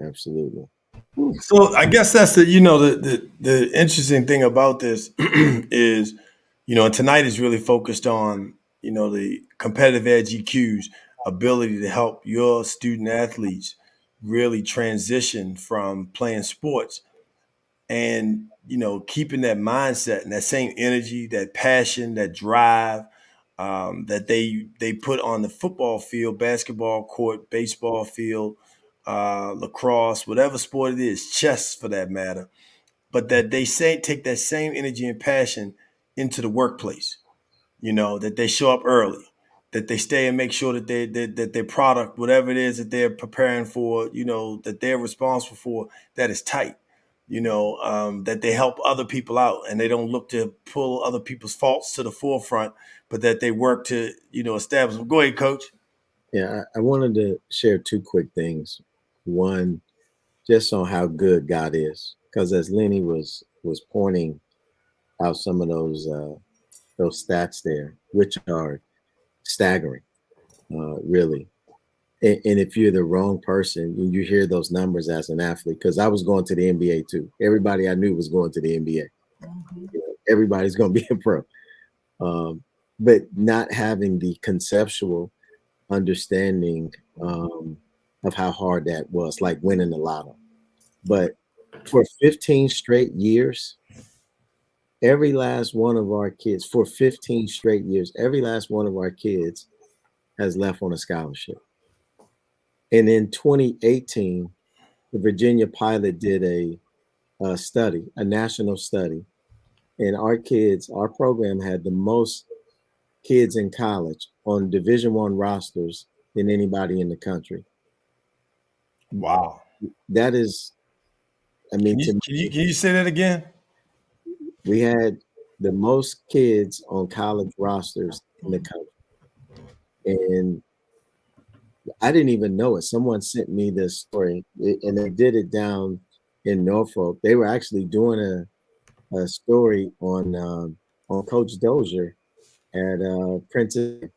Absolutely. So I guess that's the interesting thing about this is, tonight is really focused on, the competitive edge EQ's ability to help your student athletes really transition from playing sports and, keeping that mindset and that same energy, that passion, that drive that they put on the football field, basketball court, baseball field, lacrosse, whatever sport it is, chess for that matter, but that they take that same energy and passion into the workplace, that they show up early, that they stay and make sure that that their product, whatever it is that they're preparing for, that they're responsible for, that is tight, that they help other people out and they don't look to pull other people's faults to the forefront, but that they work to, establish them. Go ahead, Coach. Yeah, I wanted to share two quick things. One, just on how good God is, because as Lenny was pointing out some of those stats there, which are staggering, really. And if you're the wrong person, you hear those numbers as an athlete, because I was going to the NBA too. Everybody I knew was going to the NBA. Mm-hmm. Everybody's going to be a pro. But not having the conceptual understanding of how hard that was, like winning the lotto. But for 15 straight years, every last one of our kids, for 15 straight years, every last one of our kids has left on a scholarship. And in 2018, the Virginia pilot did a study, a national study, and our program had the most kids in college on Division I rosters than anybody in the country. Wow. That is, I mean, can you say that again? We had the most kids on college rosters in the country. And I didn't even know it. Someone sent me this story, and they did it down in Norfolk. They were actually doing a story on Coach Dozier at Princeton,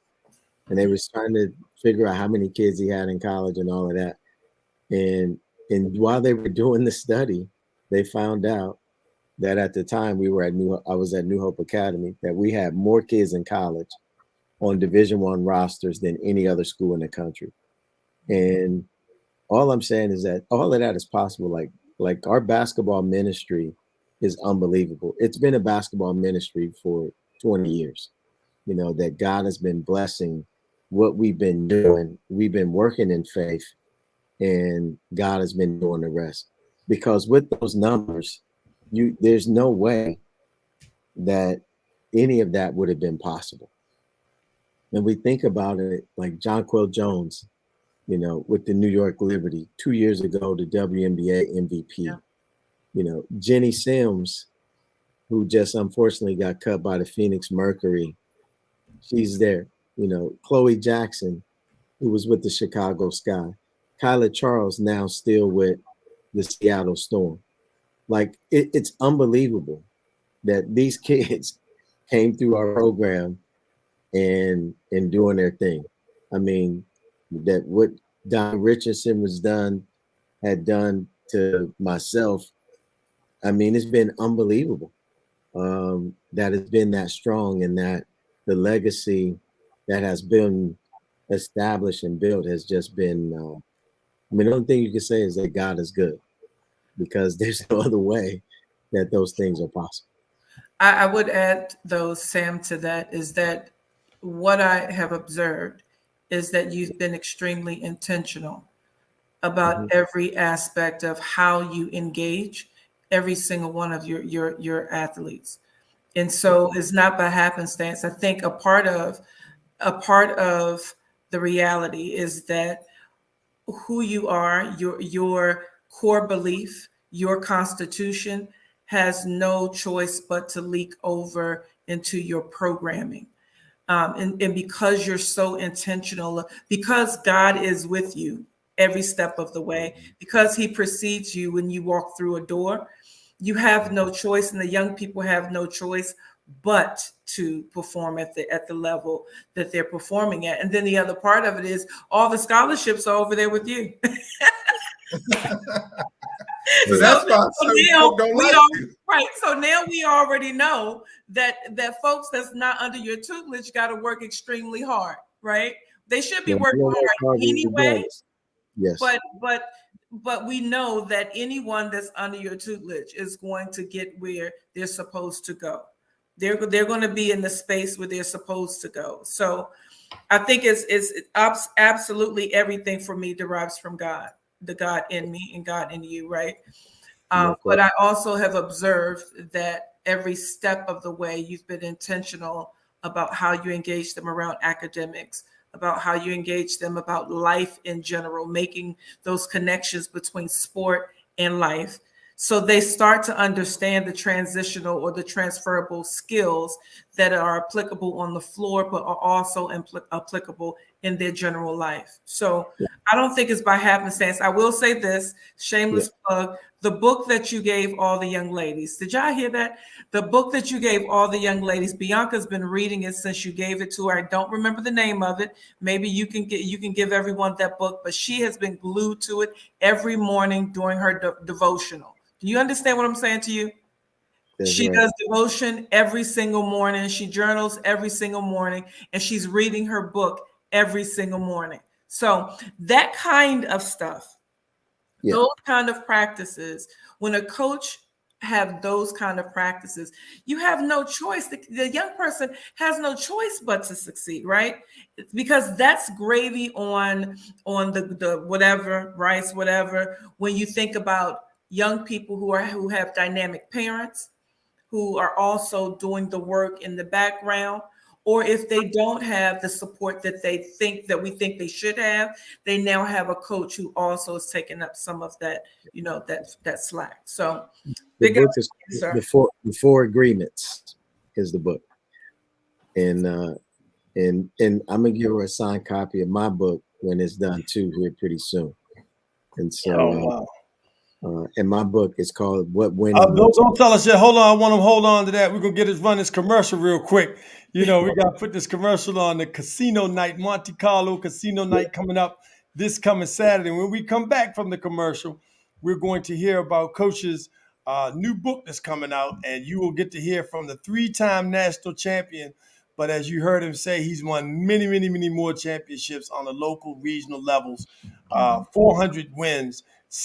and they was trying to figure out how many kids he had in college and all of that. And while they were doing the study, they found out that at the time I was at New Hope Academy, that we had more kids in college on Division I rosters than any other school in the country. And all I'm saying is that all of that is possible. Like our basketball ministry is unbelievable. It's been a basketball ministry for 20 years, that God has been blessing what we've been doing. We've been working in faith, and God has been doing the rest. Because with those numbers, there's no way that any of that would have been possible. And we think about it like Jonquel Jones, with the New York Liberty 2 years ago, the WNBA MVP. Yeah. Jenny Sims, who just unfortunately got cut by the Phoenix Mercury. She's there. Chloe Jackson, who was with the Chicago Sky. Kyla Charles now still with the Seattle Storm. Like it's unbelievable that these kids came through our program and doing their thing. I mean, that what Don Richardson had done to myself. I mean, it's been unbelievable. That has been that strong, and that the legacy that has been established and built has just been. The only thing you can say is that God is good, because there's no other way that those things are possible. I would add, though, Sam, to that is that what I have observed is that you've been extremely intentional about every aspect of how you engage every single one of your athletes. And so it's not by happenstance. I think a part of the reality is that who you are, your core belief, your constitution has no choice but to leak over into your programming. And because you're so intentional, because God is with you every step of the way, because he precedes you when you walk through a door, you have no choice, and the young people have no choice but to perform at the level that they're performing at. And then the other part of it is all the scholarships are over there with you. So that's why now right. So now we already know that folks that's not under your tutelage got to work extremely hard, right? They should be working hard anyway. Yes. But we know that anyone that's under your tutelage is going to get where they're supposed to go. They're going to be in the space where they're supposed to go. So I think it's absolutely everything for me derives from God, the God in me and God in you, right? But I also have observed that every step of the way you've been intentional about how you engage them around academics, about how you engage them about life in general, making those connections between sport and life. So they start to understand the transitional or the transferable skills that are applicable on the floor, but are also applicable in their general life. So I don't think it's by happenstance. I will say this, shameless plug, the book that you gave all the young ladies. Did y'all hear that? The book that you gave all the young ladies, Bianca's been reading it since you gave it to her. I don't remember the name of it. Maybe you can give everyone that book, but she has been glued to it every morning during her devotional. Do you understand what I'm saying to you? She does devotion every single morning. She journals every single morning, and she's reading her book every single morning. So that kind of stuff, those kind of practices, when a coach have those kind of practices, you have no choice. The young person has no choice but to succeed, right? Because that's gravy on the whatever, rice, whatever. When you think about young people who have dynamic parents, who are also doing the work in the background, or if they don't have the support that we think they should have, they now have a coach who also is taking up some of that, that slack. So the book is before Agreements is the book. And I'm gonna give her a signed copy of my book when it's done too, here pretty soon. And so and my book is called What Winning. Don't tell us yet. Hold on. I want to hold on to that. We're going to run this commercial real quick. We got to put this commercial on the casino night, Monte Carlo casino night coming up this coming Saturday. When we come back from the commercial, we're going to hear about Coach's new book that's coming out, and you will get to hear from the 3-time national champion. But as you heard him say, he's won many, many, many more championships on the local, regional levels, 400 wins.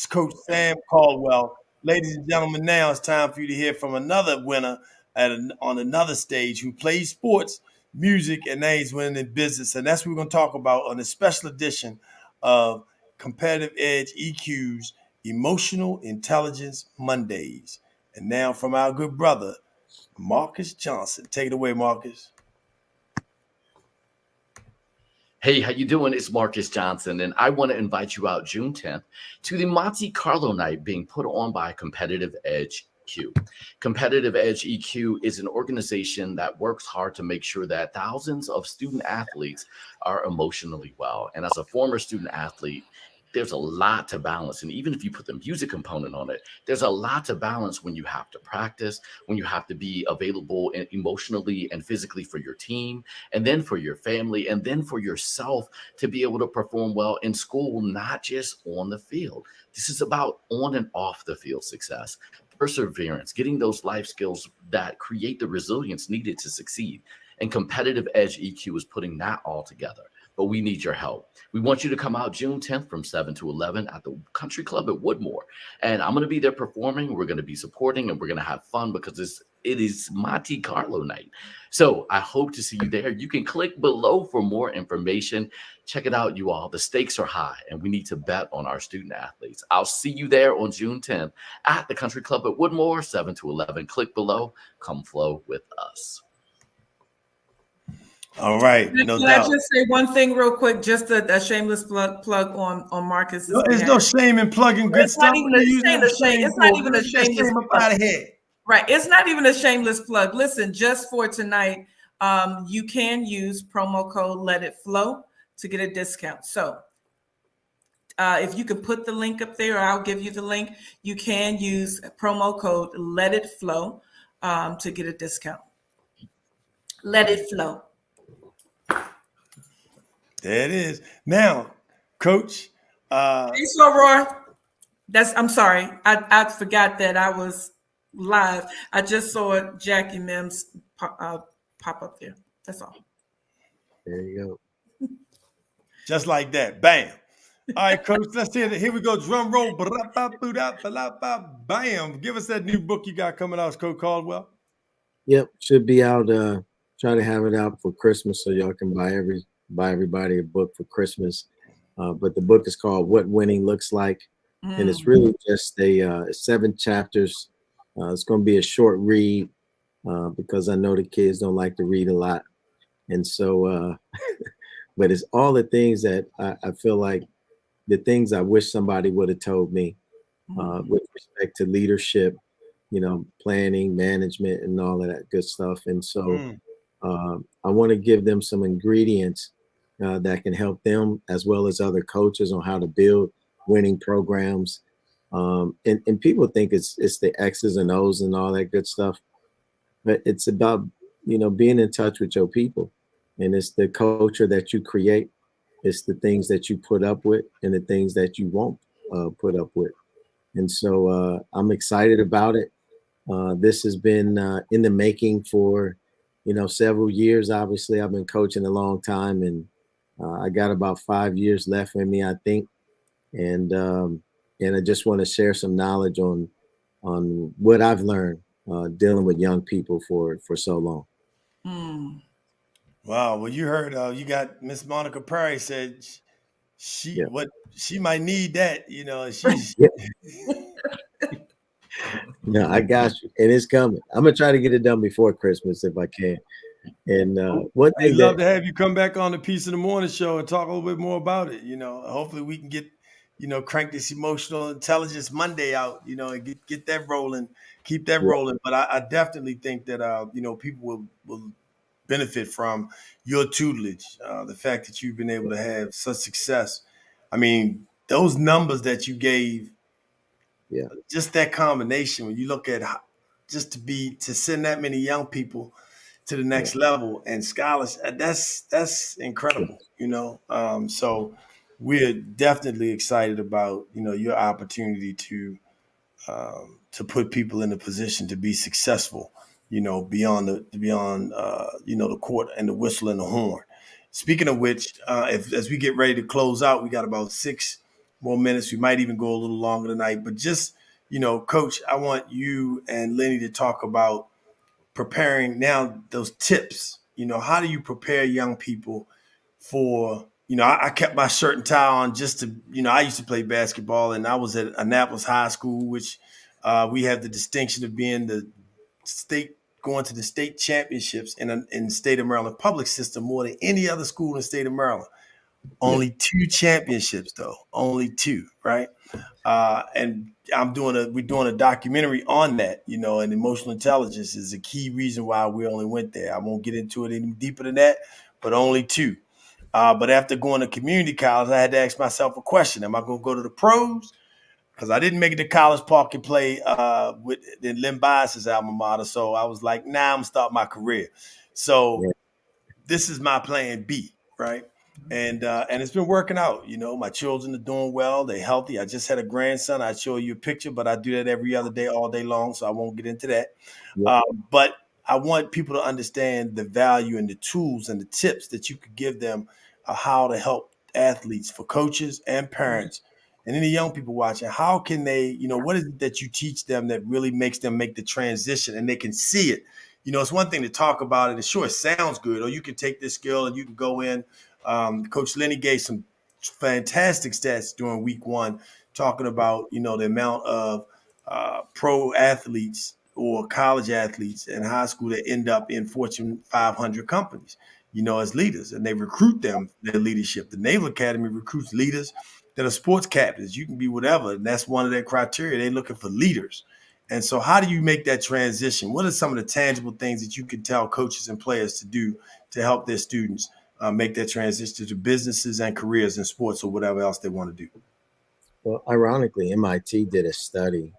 Coach Sam Caldwell. Ladies and gentlemen, now it's time for you to hear from another winner on another stage who plays sports, music, and now he's winning in business. And that's what we're going to talk about on a special edition of Competitive Edge EQ's Emotional Intelligence Mondays. And now from our good brother, Marcus Johnson. Take it away, Marcus. Hey, how you doing? It's Marcus Johnson, and I want to invite you out June 10th to the Monte Carlo night being put on by Competitive Edge EQ. Competitive Edge EQ is an organization that works hard to make sure that thousands of student athletes are emotionally well. And as a former student athlete, there's a lot to balance. And even if you put the music component on it, there's a lot to balance when you have to practice, when you have to be available emotionally and physically for your team, and then for your family, and then for yourself to be able to perform well in school, not just on the field. This is about on and off the field success, perseverance, getting those life skills that create the resilience needed to succeed. And Competitive Edge EQ is putting that all together. But we need your help. We want you to come out June 10th from 7 to 11 at the Country Club at Woodmore. And I'm going to be there performing. We're going to be supporting, and we're going to have fun because it is Monte Carlo night. So I hope to see you there. You can click below for more information. Check it out, you all. The stakes are high, and we need to bet on our student athletes. I'll see you there on June 10th at the Country Club at Woodmore, 7 to 11. Click below. Come flow with us. All right. Can I just say one thing real quick? Just a shameless plug on Marcus. No, there's no shame in plugging good stuff. It's not even a shameless plug. Out of here. Right. It's not even a shameless plug. Listen, just for tonight, you can use promo code Let It Flow to get a discount. So if you can put the link up there, or I'll give you the link. You can use promo code Let It Flow to get a discount. Let it flow. There it is. Now, Coach. Hey, so Roy. I'm sorry. I forgot that I was live. I just saw Jackie Mims pop up there. That's all. There you go. Just like that. Bam. All right, Coach. Let's hear it. Here we go. Drum roll. Bam. Give us that new book you got coming out, Coach Caldwell. Yep. Should be out. Trying to have it out for Christmas so y'all can buy everybody a book for Christmas. But the book is called What Winning Looks Like. And it's really just 7 chapters. It's going to be a short read because I know the kids don't like to read a lot. And so, but it's all the things that I feel like the things I wish somebody would have told me with respect to leadership, planning, management, and all of that good stuff. And so I want to give them some ingredients that can help them as well as other coaches on how to build winning programs. And people think it's the X's and O's and all that good stuff, but it's about, being in touch with your people, and it's the culture that you create. It's the things that you put up with and the things that you won't put up with. And so I'm excited about it. This has been in the making for, several years. Obviously, I've been coaching a long time, and I got about 5 years left in me, I think. And I just want to share some knowledge on what I've learned dealing with young people for so long. Wow. Well, you heard you got Miss Monica Perry said she might need that. She's. No, I got you, and it's coming. I'm gonna try to get it done before Christmas if I can. And one thing I'd love to have you come back on the Peace in the Morning show and talk a little bit more about it. Hopefully we can get, crank this Emotional Intelligence Monday out, and get that rolling, keep that rolling. But I definitely think that people will benefit from your tutelage, the fact that you've been able to have such success. I mean, those numbers that you gave. Yeah, just that combination, when you look at just to send that many young people to the next level and scholars, that's incredible, so we're definitely excited about, your opportunity to put people in a position to be successful, beyond the court and the whistle and the horn. Speaking of which, as we get ready to close out, we got about 6 more minutes. We might even go a little longer tonight, but just, Coach, I want you and Lenny to talk about preparing now those tips. How do you prepare young people for, I kept my shirt and tie on just to, I used to play basketball, and I was at Annapolis High School, which We have the distinction of being the state going to the state championships in the state of Maryland public system more than any other school in the state of Maryland. Only 2 championships, though. Only 2, right? And we're doing a documentary on that, and emotional intelligence is a key reason why we only went there. I won't get into it any deeper than that, but only 2. But after going to community college, I had to ask myself a question. Am I going to go to the pros? Because I didn't make it to College Park and play with Len Bias's alma mater. So I was like, nah, I'm going to start my career. So this is my plan B, right? And it's been working out. My children are doing well. They're healthy. I just had a grandson. I'd show you a picture, but I do that every other day, all day long. So I won't get into that. Yep. But I want people to understand the value and the tools and the tips that you could give them how to help athletes, for coaches and parents, and any young people watching. How can they, what is it that you teach them that really makes them make the transition and they can see it? It's one thing to talk about it. And sure, it sounds good. Or you can take this skill and you can go in. Coach Lenny gave some fantastic stats during week 1, talking about, the amount of pro athletes or college athletes in high school that end up in Fortune 500 companies, as leaders, and they recruit them, their leadership. The Naval Academy recruits leaders that are sports captains. You can be whatever, and that's one of their criteria. They're looking for leaders. And so how do you make that transition? What are some of the tangible things that you can tell coaches and players to do to help their students make that transition to businesses and careers in sports or whatever else they want to do? Well, ironically, MIT did a study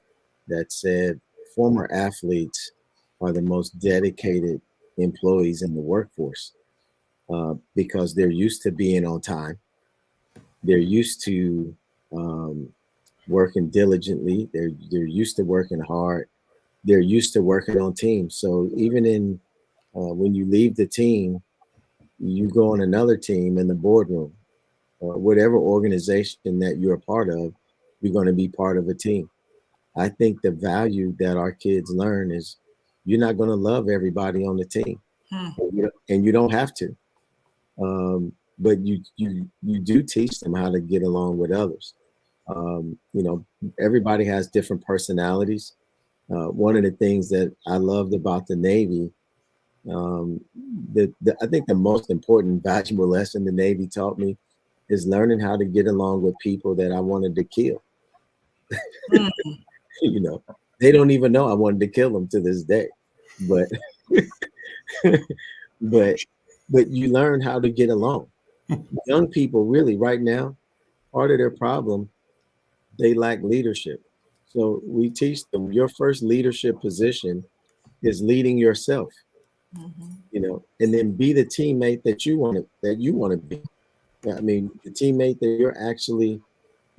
that said former athletes are the most dedicated employees in the workforce because they're used to being on time. They're used to working diligently. They're used to working hard. They're used to working on teams. So even when you leave the team, you go on another team in the boardroom, whatever organization that you're a part of, you're going to be part of a team. I think the value that our kids learn is you're not going to love everybody on the team, and you don't have to. But you do teach them how to get along with others. Everybody has different personalities. One of the things that I loved about the Navy, I think the most important valuable lesson the Navy taught me is learning how to get along with people that I wanted to kill. They don't even know I wanted to kill them to this day, but but you learn how to get along. Young people really right now, part of their problem, they lack leadership. So we teach them your first leadership position is leading yourself, and then be the teammate that you want to be. I mean, the teammate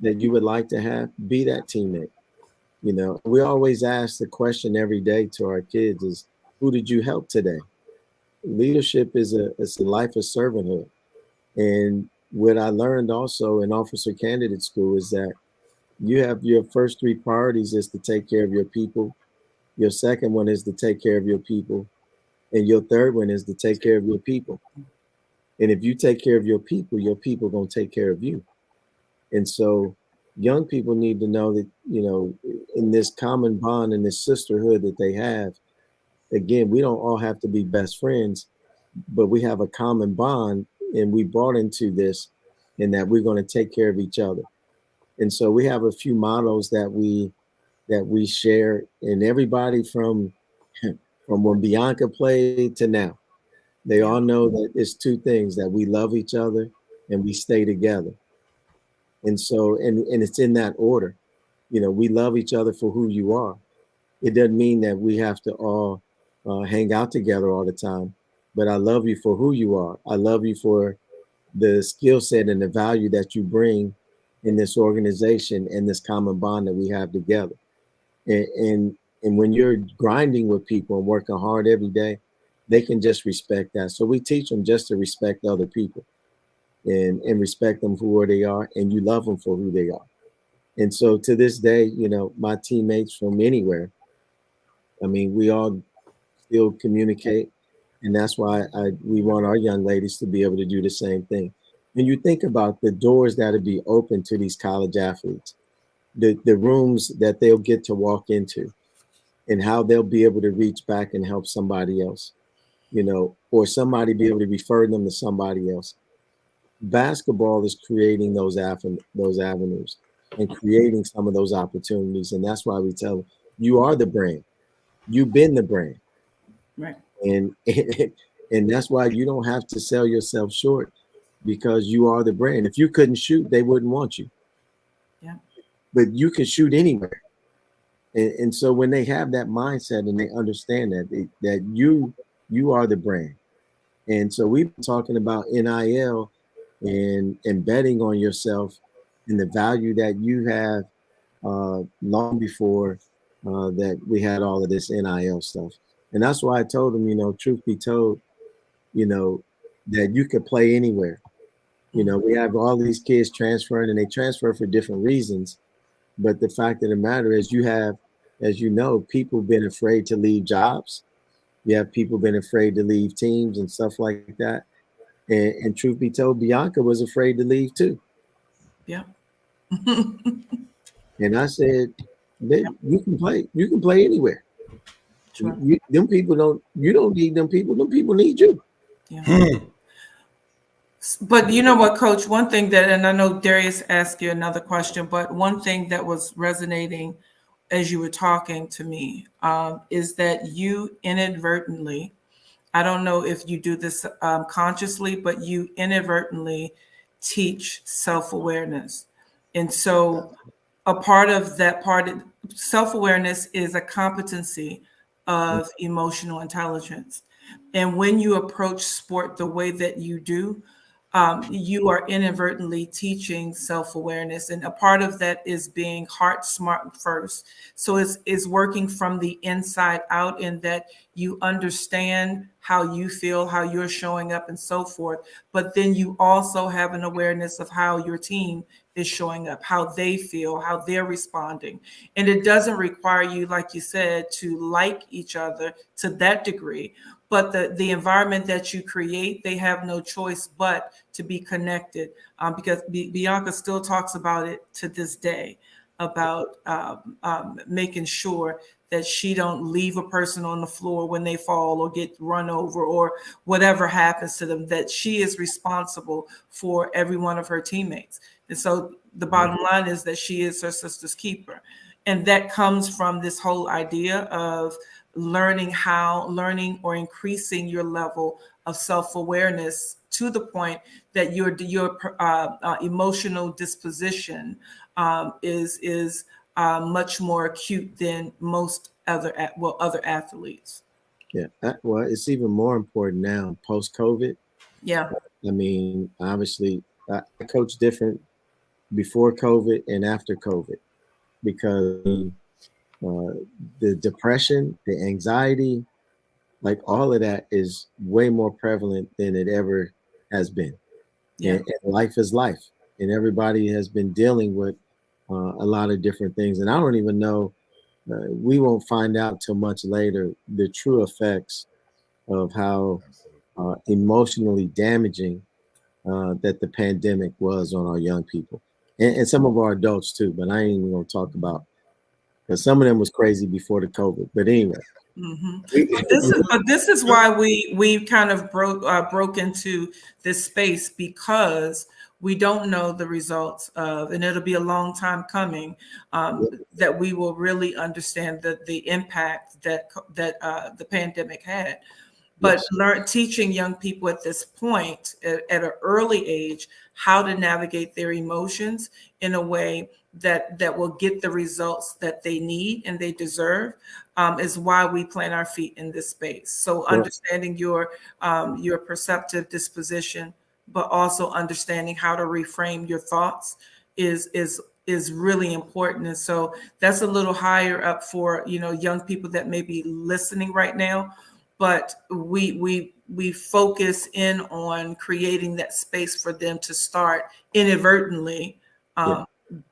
that you would like to have, be that teammate. We always ask the question every day to our kids is, who did you help today? Leadership is a life of servanthood. And what I learned also in officer candidate school is that you have your first 3 priorities is to take care of your people. Your second one is to take care of your people. And your third one is to take care of your people. And if you take care of your people going to take care of you. And so young people need to know that, in this common bond and this sisterhood that they have, again, we don't all have to be best friends, but we have a common bond, and we brought into this in that we're going to take care of each other. And so we have a few models that we share, and everybody from when Bianca played to now, they all know that it's 2 things, that we love each other and we stay together. And so, and it's in that order, we love each other for who you are. It doesn't mean that we have to all hang out together all the time, but I love you for who you are. I love you for the skill set and the value that you bring in this organization and this common bond that we have together. And when you're grinding with people and working hard every day, they can just respect that. So we teach them just to respect other people and respect them for where they are, and you love them for who they are. And so to this day, my teammates from anywhere, I mean, we all still communicate, and that's why we want our young ladies to be able to do the same thing. When you think about the doors that would be open to these college athletes, the rooms that they'll get to walk into, and how they'll be able to reach back and help somebody else, or somebody be able to refer them to somebody else. Basketball is creating those avenues and creating some of those opportunities. And that's why we tell them, you are the brand. You've been the brand. Right. And and that's why you don't have to sell yourself short, because you are the brand. If you couldn't shoot, they wouldn't want you. Yeah. But you can shoot anywhere. And so when they have that mindset and they understand that you are the brand. And so we've been talking about NIL and betting on yourself and the value that you have long before that we had all of this NIL stuff. And that's why I told them, truth be told, that you could play anywhere. We have all these kids transferring, and they transfer for different reasons. But the fact of the matter is, you have, as you know, people been afraid to leave jobs. You have people been afraid to leave teams and stuff like that. And truth be told, Bianca was afraid to leave too. Yeah. And I said, you can play anywhere. Sure. You don't need them people. Them people need you. Yeah. But you know what, Coach, one thing that, and I know Darius asked you another question, but one thing that was resonating as you were talking to me is that you inadvertently, I don't know if you do this consciously, but you inadvertently teach self-awareness. And so a part of that self-awareness is a competency of emotional intelligence. And when you approach sport the way that you do, you are inadvertently teaching self-awareness. And a part of that is being heart smart first. So it's working from the inside out, in that you understand how you feel, how you're showing up and so forth. But then you also have an awareness of how your team is showing up, how they feel, how they're responding. And it doesn't require you, like you said, to like each other to that degree. But the environment that you create, they have no choice but to be connected, because Bianca still talks about it to this day, about making sure that she don't leave a person on the floor when they fall or get run over or whatever happens to them, that she is responsible for every one of her teammates. And so the bottom line is that she is her sister's keeper. And that comes from this whole idea of learning or increasing your level of self-awareness to the point that your emotional disposition is much more acute than most other athletes. Yeah, well, it's even more important now post-COVID. Yeah. I mean, obviously, I coach different before COVID and after COVID, because the depression, the anxiety, like all of that is way more prevalent than it ever has been. Yeah. And life is life, and everybody has been dealing with a lot of different things. And I don't even know, we won't find out till much later the true effects of how emotionally damaging that the pandemic was on our young people and some of our adults too. But I ain't even gonna talk about, because some of them was crazy before the COVID. But anyway. But this is why we kind of broke into this space, because we don't know the results of, and it'll be a long time coming, that we will really understand the impact that the pandemic had. But teaching young people at this point, at an early age, how to navigate their emotions in a way that will get the results that they need and they deserve, is why we plant our feet in this space. So understanding your perceptive disposition, but also understanding how to reframe your thoughts is really important. And so that's a little higher up for young people that may be listening right now. But we focus in on creating that space for them to start inadvertently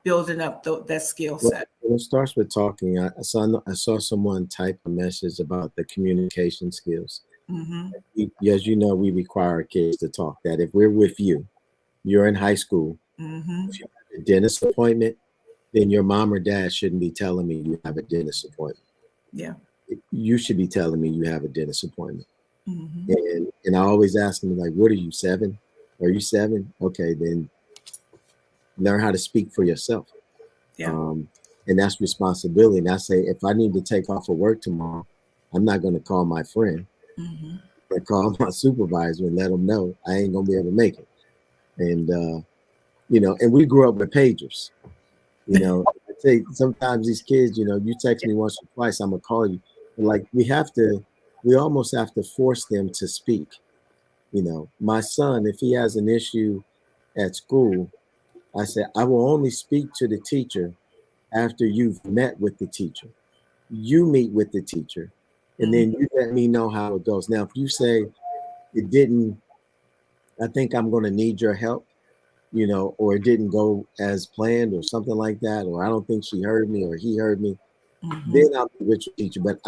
building up that skill set. Well, it starts with talking. I saw someone type a message about the communication skills. As you know, we require our kids to talk. That if we're with you, you're in high school, if you have a dentist appointment, then your mom or dad shouldn't be telling me you have a dentist appointment. Yeah. You should be telling me you have a dentist appointment. Mm-hmm. And I always ask them, like, what are you, 7? Are you 7? Okay, then learn how to speak for yourself. Yeah. And that's responsibility. And I say, if I need to take off of work tomorrow, I'm not going to call my friend. Mm-hmm. I call my supervisor and let them know I ain't going to be able to make it. And, you know, and we grew up with pagers. You know, I say sometimes these kids, you know, you text me once or twice, I'm going to call you. But like, we almost have to force them to speak. You know, my son, if he has an issue at school, I said, I will only speak to the teacher after you've met with the teacher. You meet with the teacher, and then you let me know how it goes. Now, if you say it didn't, I think I'm going to need your help, you know, or it didn't go as planned or something like that, or I don't think she heard me or he heard me, then I'll be with your teacher. But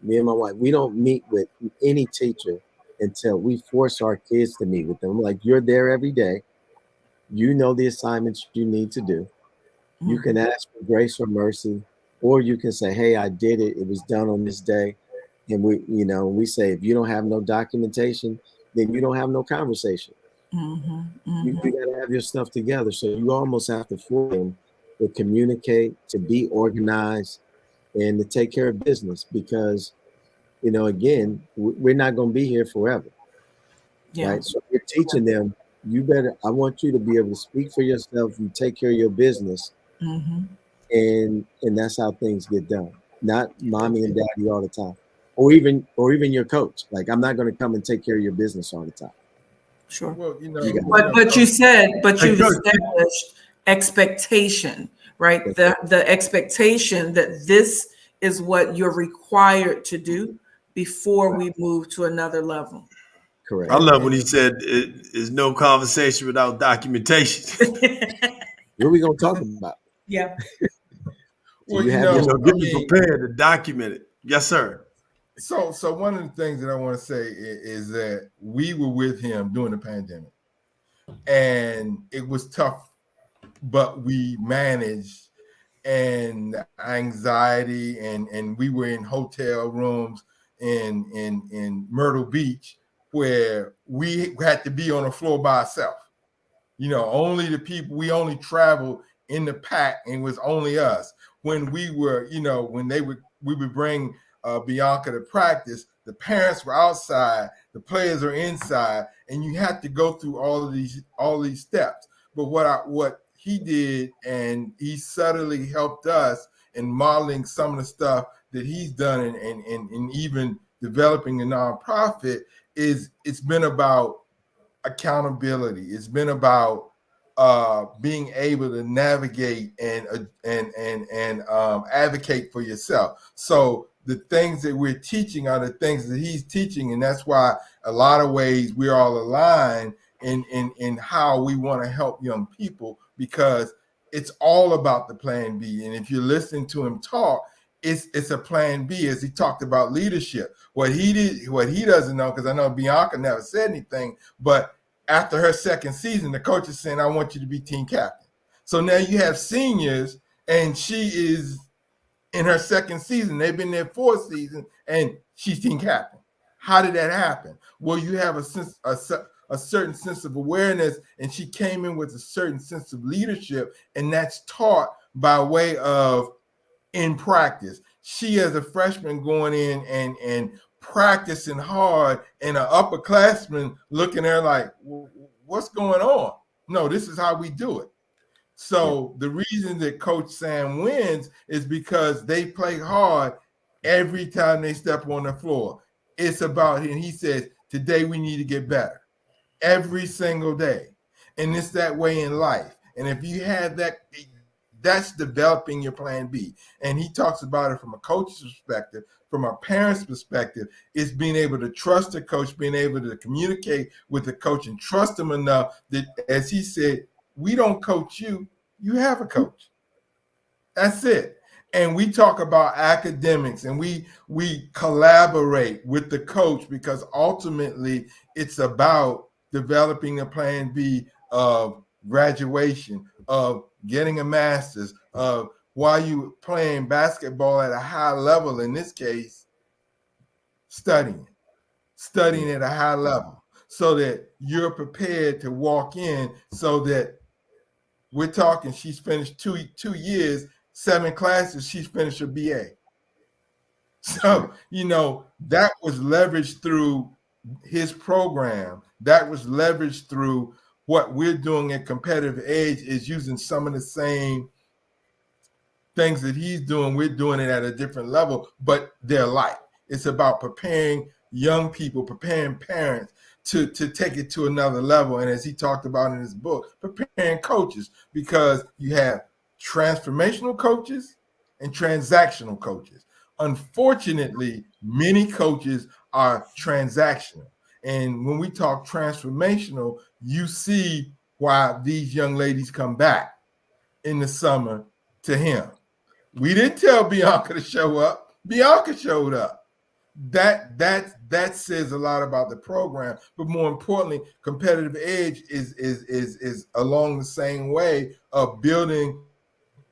me and my wife, we don't meet with any teacher until we force our kids to meet with them. Like, you're there every day. You know the assignments you need to do. You can ask for grace or mercy, or you can say, hey, I did it. It was done on this day. And we say, if you don't have no documentation, then you don't have no conversation. You got to have your stuff together. So you almost have to force them to communicate, to be organized, and to take care of business, because, you know, again, we're not going to be here forever. Yeah. Right. So we're teaching them, I want you to be able to speak for yourself. You take care of your business. And that's how things get done. Not mommy and daddy all the time, or even your coach. Like, I'm not going to come and take care of your business all the time. Sure. Well, you know, but you've established expectation, right? The expectation that this is what you're required to do before we move to another level. Correct. I love when he said it is no conversation without documentation. What are we going to talk about? Yeah. Well, you you have know, Get me prepared to document it. Yes, sir. So one of the things that I want to say is that we were with him during the pandemic, and it was tough, but we managed. And anxiety, and we were in hotel rooms in Myrtle Beach, where we had to be on the floor by ourselves. You know, only the people, we only traveled in the pack, and it was only us. When we were, you know, we would bring Bianca to practice, the parents were outside, the players are inside, and you had to go through all these steps. But what he did, and he subtly helped us in modeling some of the stuff that he's done, and even developing the nonprofit, is it's been about accountability. It's been about being able to navigate and advocate for yourself. So the things that we're teaching are the things that he's teaching, and that's why a lot of ways we're all aligned in how we want to help young people, because it's all about the plan B. And if you're listening to him talk, it's a plan B, as he talked about leadership. What he doesn't know, because I know Bianca never said anything, but after her second season, the coach is saying, I want you to be team captain. So now you have seniors, and she is in her second season. They've been there 4 seasons, and she's team captain. How did that happen? Well, you have a certain sense of awareness, and she came in with a certain sense of leadership, and that's taught by way of in practice. She, as a freshman, going in and practicing hard, and an upperclassman looking at her like, what's going on? No, this is how we do it. So the reason that Coach Sam wins is because they play hard every time they step on the floor. It's about, and he says, today we need to get better every single day. And it's that way in life. And if you have that, that's developing your plan B. And he talks about it from a coach's perspective, from a parent's perspective. It's being able to trust the coach, being able to communicate with the coach and trust him enough that, as he said, we don't coach you, you have a coach. That's it. And we talk about academics, and we collaborate with the coach, because ultimately it's about developing a plan B of graduation, of getting a master's, of while you playing basketball at a high level, in this case, studying at a high level so that you're prepared to walk in, so that we're talking, she's finished 2 years, 7 classes, she's finished her BA. So, that was leveraged through his program. That was leveraged through what we're doing at Competitive Edge, is using some of the same things that he's doing. We're doing it at a different level, but they're alike. It's about preparing young people, preparing parents to take it to another level. And as he talked about in his book, preparing coaches, because you have transformational coaches and transactional coaches. Unfortunately, many coaches are transactional. And when we talk transformational, you see why these young ladies come back in the summer to him. We didn't tell Bianca to show up. Bianca showed up. That says a lot about the program. But more importantly, Competitive Edge is along the same way of building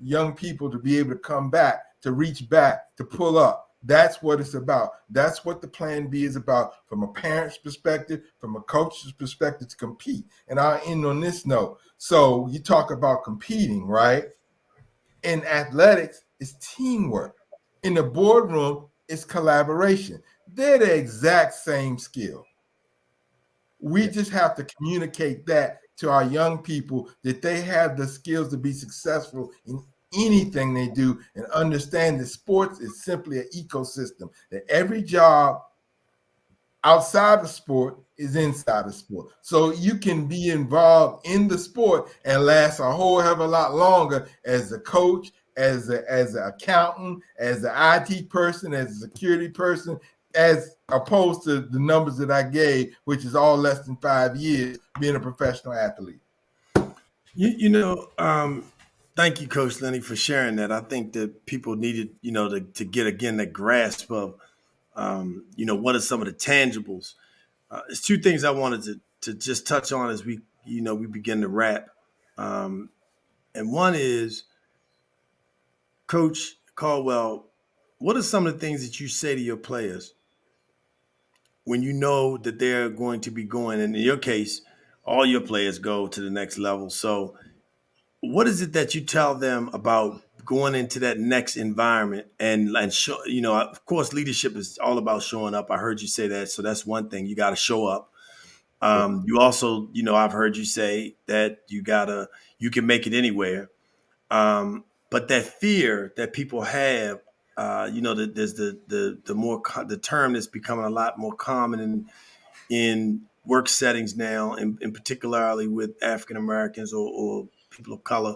young people to be able to come back, to reach back, to pull up. That's what it's about. That's what the Plan B is about, from a parent's perspective, from a coach's perspective, to compete. And I'll end on this note. So you talk about competing, right? In athletics, it's teamwork. In the boardroom, it's collaboration. They're the exact same skill. We just have to communicate that to our young people, that they have the skills to be successful in anything they do, and understand that sports is simply an ecosystem, that every job outside of sport is inside of sport. So you can be involved in the sport and last a whole hell of a lot longer as a coach, as an accountant, as an IT person, as a security person, as opposed to the numbers that I gave, which is all less than 5 years being a professional athlete. Thank you, Coach Lenny, for sharing that. I think that people needed, to get again that grasp of, what are some of the tangibles. There's two things I wanted to just touch on as we begin to wrap. And one is, Coach Caldwell, what are some of the things that you say to your players when you know that they're going to be going, and in your case, all your players go to the next level? So what is it that you tell them about going into that next environment and show, of course, leadership is all about showing up. I heard you say that. So that's one thing. You got to show up. You also, I've heard you say that you can make it anywhere. But that fear that people have, that there's the term that's becoming a lot more common in work settings now, and particularly with African Americans or people of color,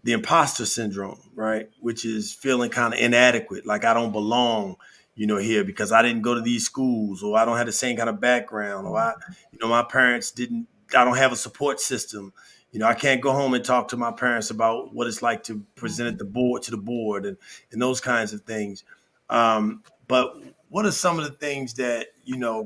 the imposter syndrome, right? Which is feeling kind of inadequate, like I don't belong, here because I didn't go to these schools, or I don't have the same kind of background, or my parents didn't, I don't have a support system. I can't go home and talk to my parents about what it's like to present at the board and those kinds of things. But what are some of the things that,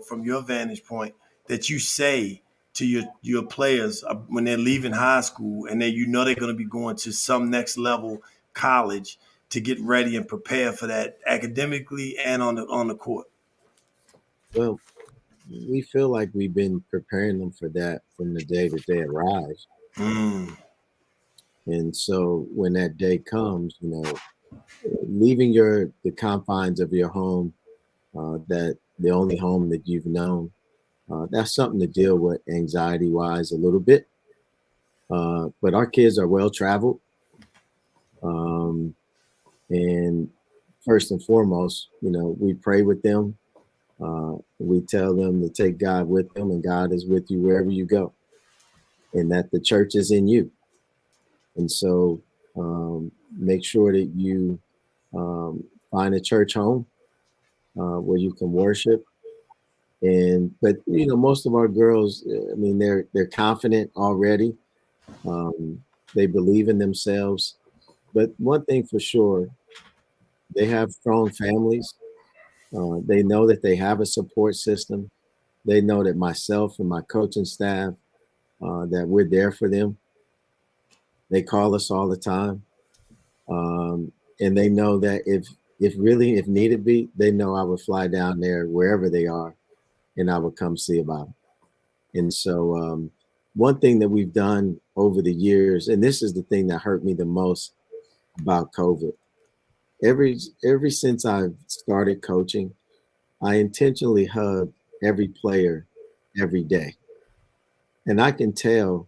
from your vantage point, that you say to your players when they're leaving high school and they're going to be going to some next level college to get ready and prepare for that academically and on the court? Well, we feel like we've been preparing them for that from the day that they arrive. And so when that day comes, leaving the confines of your home, that the only home that you've known, that's something to deal with anxiety-wise a little bit. But our kids are well-traveled. And first and foremost, we pray with them. We tell them to take God with them, and God is with you wherever you go, and that the church is in you. And so make sure that you find a church home where you can worship. But most of our girls, they're confident already. They believe in themselves. But one thing for sure, they have strong families. They know that they have a support system. They know that myself and my coaching staff, that we're there for them. They call us all the time. And they know that if needed be, they know I would fly down there wherever they are, and I would come see about them. And so one thing that we've done over the years, and this is the thing that hurt me the most about COVID, ever since I've started coaching, I intentionally hug every player every day. And I can tell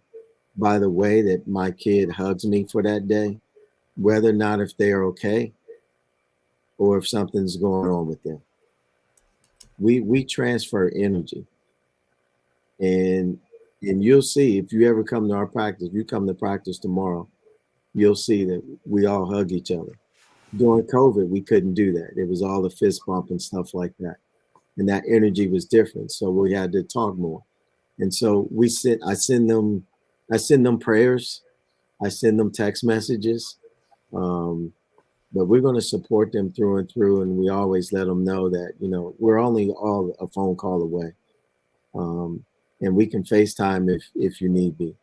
by the way that my kid hugs me for that day, whether or not if they're okay or if something's going on with them. We transfer energy. And you'll see if you ever come to our practice, you come to practice tomorrow, you'll see that we all hug each other. During COVID, we couldn't do that. It was all the fist bump and stuff like that. And that energy was different. So we had to talk more. And so I send them prayers. I send them text messages. But we're going to support them through and through. And we always let them know that, we're only all a phone call away. And we can FaceTime if you need be.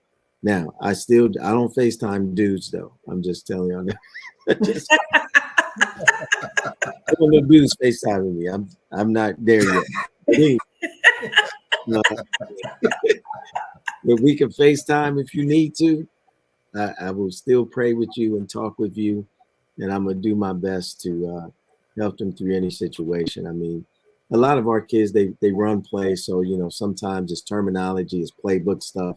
Now, I don't FaceTime dudes though. I'm just telling you. I don't know dudes FaceTime with me. I'm not there yet. But we can FaceTime if you need to. I will still pray with you and talk with you, and I'm gonna do my best to help them through any situation. I mean, a lot of our kids they run play, so sometimes it's terminology, it's playbook stuff,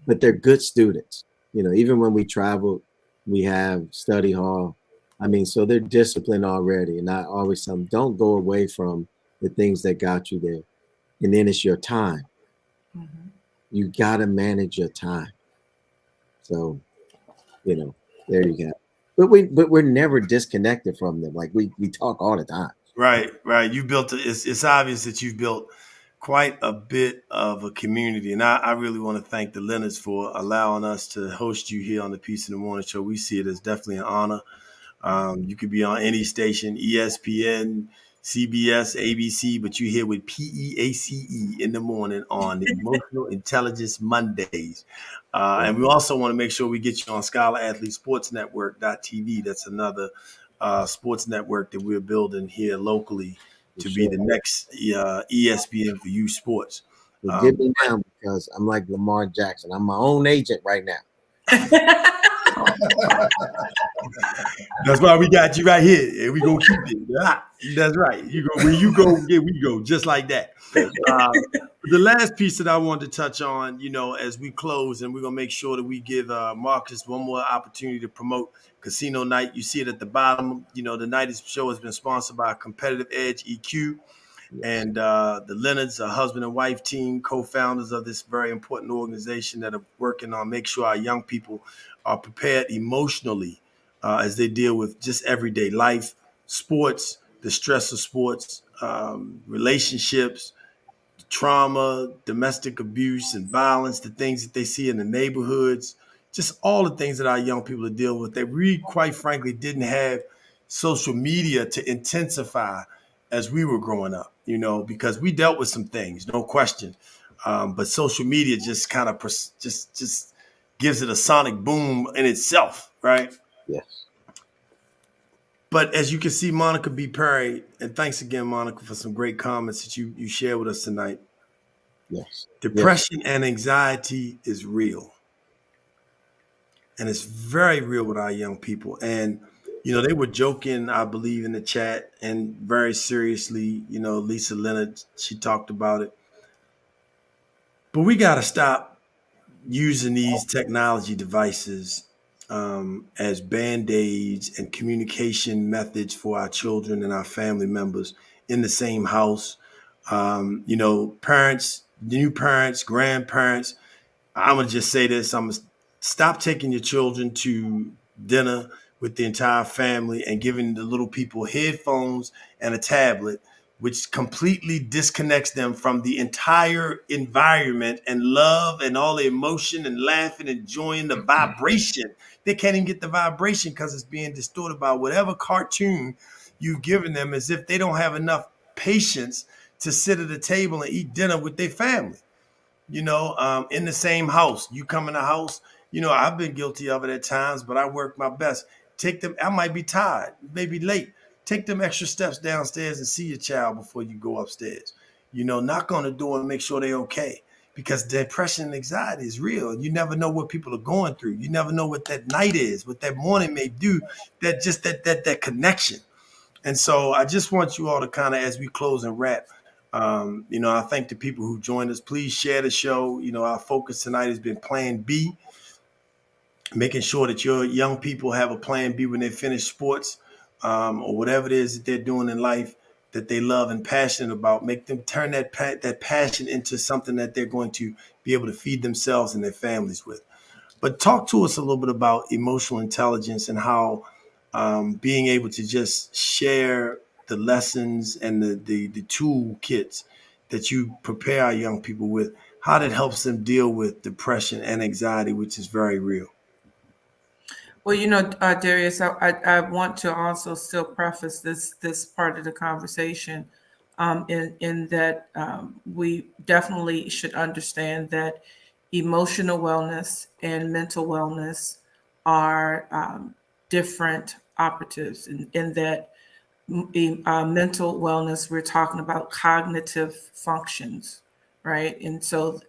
but they're good students. Even when we travel, we have study hall. I mean, so they're disciplined already, and I always tell them, don't go away from the things that got you there, and then it's your time. Mm-hmm. You gotta manage your time. So, there you go. But we're never disconnected from them. Like we talk all the time. Right. You built it's obvious that you've built quite a bit of a community. And I really want to thank the Leonards for allowing us to host you here on the Peace in the Morning Show. We see it as definitely an honor. You could be on any station, ESPN, CBS, ABC, but you're here with PEACE in the morning on the Emotional Intelligence Mondays. And we also want to make sure we get you on Scholar Athlete Sports Network.tv. That's another sports network that we're building here locally to be the next ESPN for youth sports. Get me down because I'm like Lamar Jackson. I'm my own agent right now. That's why we got you right here, and we gonna keep it. That's right. Where you go, we go, just like that. The last piece that I wanted to touch on, as we close, and we're gonna make sure that we give Marcus one more opportunity to promote Casino Night. You see it at the bottom. The night show has been sponsored by Competitive Edge EQ. And the Leonards, a husband and wife team, co-founders of this very important organization that are working on make sure our young people are prepared emotionally as they deal with just everyday life, sports, the stress of sports, relationships, trauma, domestic abuse and violence, the things that they see in the neighborhoods, just all the things that our young people are dealing with. They really, quite frankly, didn't have social media to intensify as we were growing up, because we dealt with some things, no question. But social media just kind of just gives it a sonic boom in itself, right? Yes. But as you can see, Monica B. Perry, and thanks again, Monica, for some great comments that you shared with us tonight. Yes. Depression and anxiety is real. And it's very real with our young people. And, they were joking, I believe, in the chat, and very seriously, Lisa Leonard, she talked about it. But we got to stop using these technology devices as Band-Aids and communication methods for our children and our family members in the same house. Parents, new parents, grandparents, I'm going to just say this. I'm going to stop taking your children to dinner with the entire family and giving the little people headphones and a tablet, which completely disconnects them from the entire environment and love and all the emotion and laughing, enjoying the vibration. They can't even get the vibration because it's being distorted by whatever cartoon you've given them, as if they don't have enough patience to sit at a table and eat dinner with their family. In the same house. You come in the house, I've been guilty of it at times, but I work my best. Take them. I might be tired, maybe late. Take them extra steps downstairs and see your child before you go upstairs. Knock on the door and make sure they're okay. Because depression and anxiety is real. You never know what people are going through. You never know what that night is, what that morning may do. That connection. And so I just want you all to kind of, as we close and wrap, I thank the people who joined us. Please share the show. Our focus tonight has been Plan B, making sure that your young people have a Plan B when they finish sports, or whatever it is that they're doing in life that they love and passionate about. Make them turn that passion into something that they're going to be able to feed themselves and their families with. But talk to us a little bit about emotional intelligence and how being able to just share the lessons and the tool kits that you prepare our young people with, how that helps them deal with depression and anxiety, which is very real. Well, Darius, I want to also still preface this part of the conversation in that we definitely should understand that emotional wellness and mental wellness are different operatives in that mental wellness, we're talking about cognitive functions, right? And so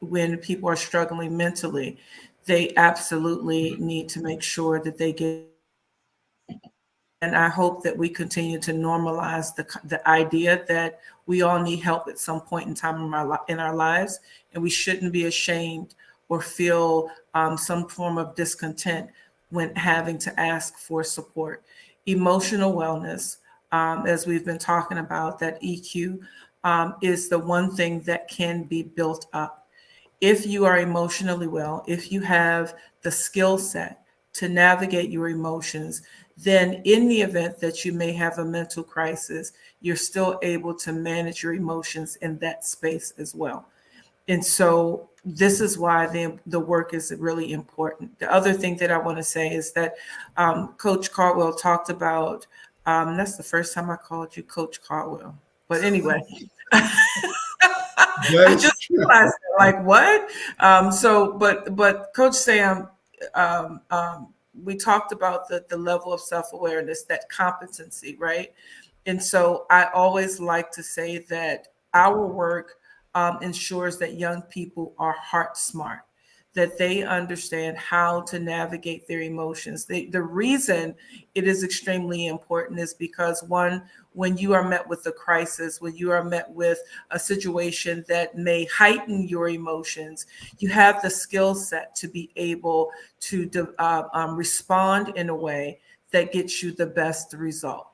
when people are struggling mentally, they absolutely need to make sure that they get. And I hope that we continue to normalize the idea that we all need help at some point in time in our lives, and we shouldn't be ashamed or feel some form of discontent when having to ask for support. Emotional wellness, as we've been talking about, that EQ is the one thing that can be built up. If you are emotionally well, if you have the skill set to navigate your emotions, then in the event that you may have a mental crisis, you're still able to manage your emotions in that space as well. And so this is why the work is really important. The other thing that I want to say is that Coach Caldwell talked about, that's the first time I called you Coach Caldwell. But anyway, I just realized that, like, what? But Coach Sam, we talked about the level of self-awareness, that competency, right? And so I always like to say that our work ensures that young people are heart smart, that they understand how to navigate their emotions. The reason it is extremely important is because, one, when you are met with a crisis, when you are met with a situation that may heighten your emotions, you have the skill set to be able to respond in a way that gets you the best result.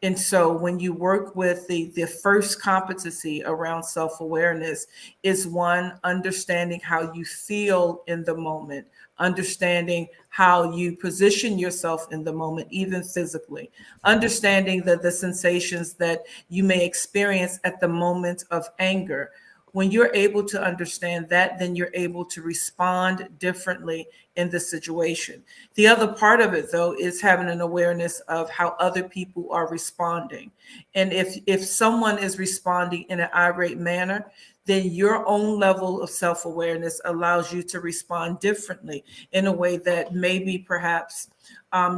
And so when you work with the first competency around self-awareness is, one, understanding how you feel in the moment, understanding how you position yourself in the moment, even physically, understanding the sensations that you may experience at the moment of anger. When you're able to understand that, then you're able to respond differently in the situation. The other part of it, though, is having an awareness of how other people are responding. And if someone is responding in an irate manner, then your own level of self-awareness allows you to respond differently in a way that maybe perhaps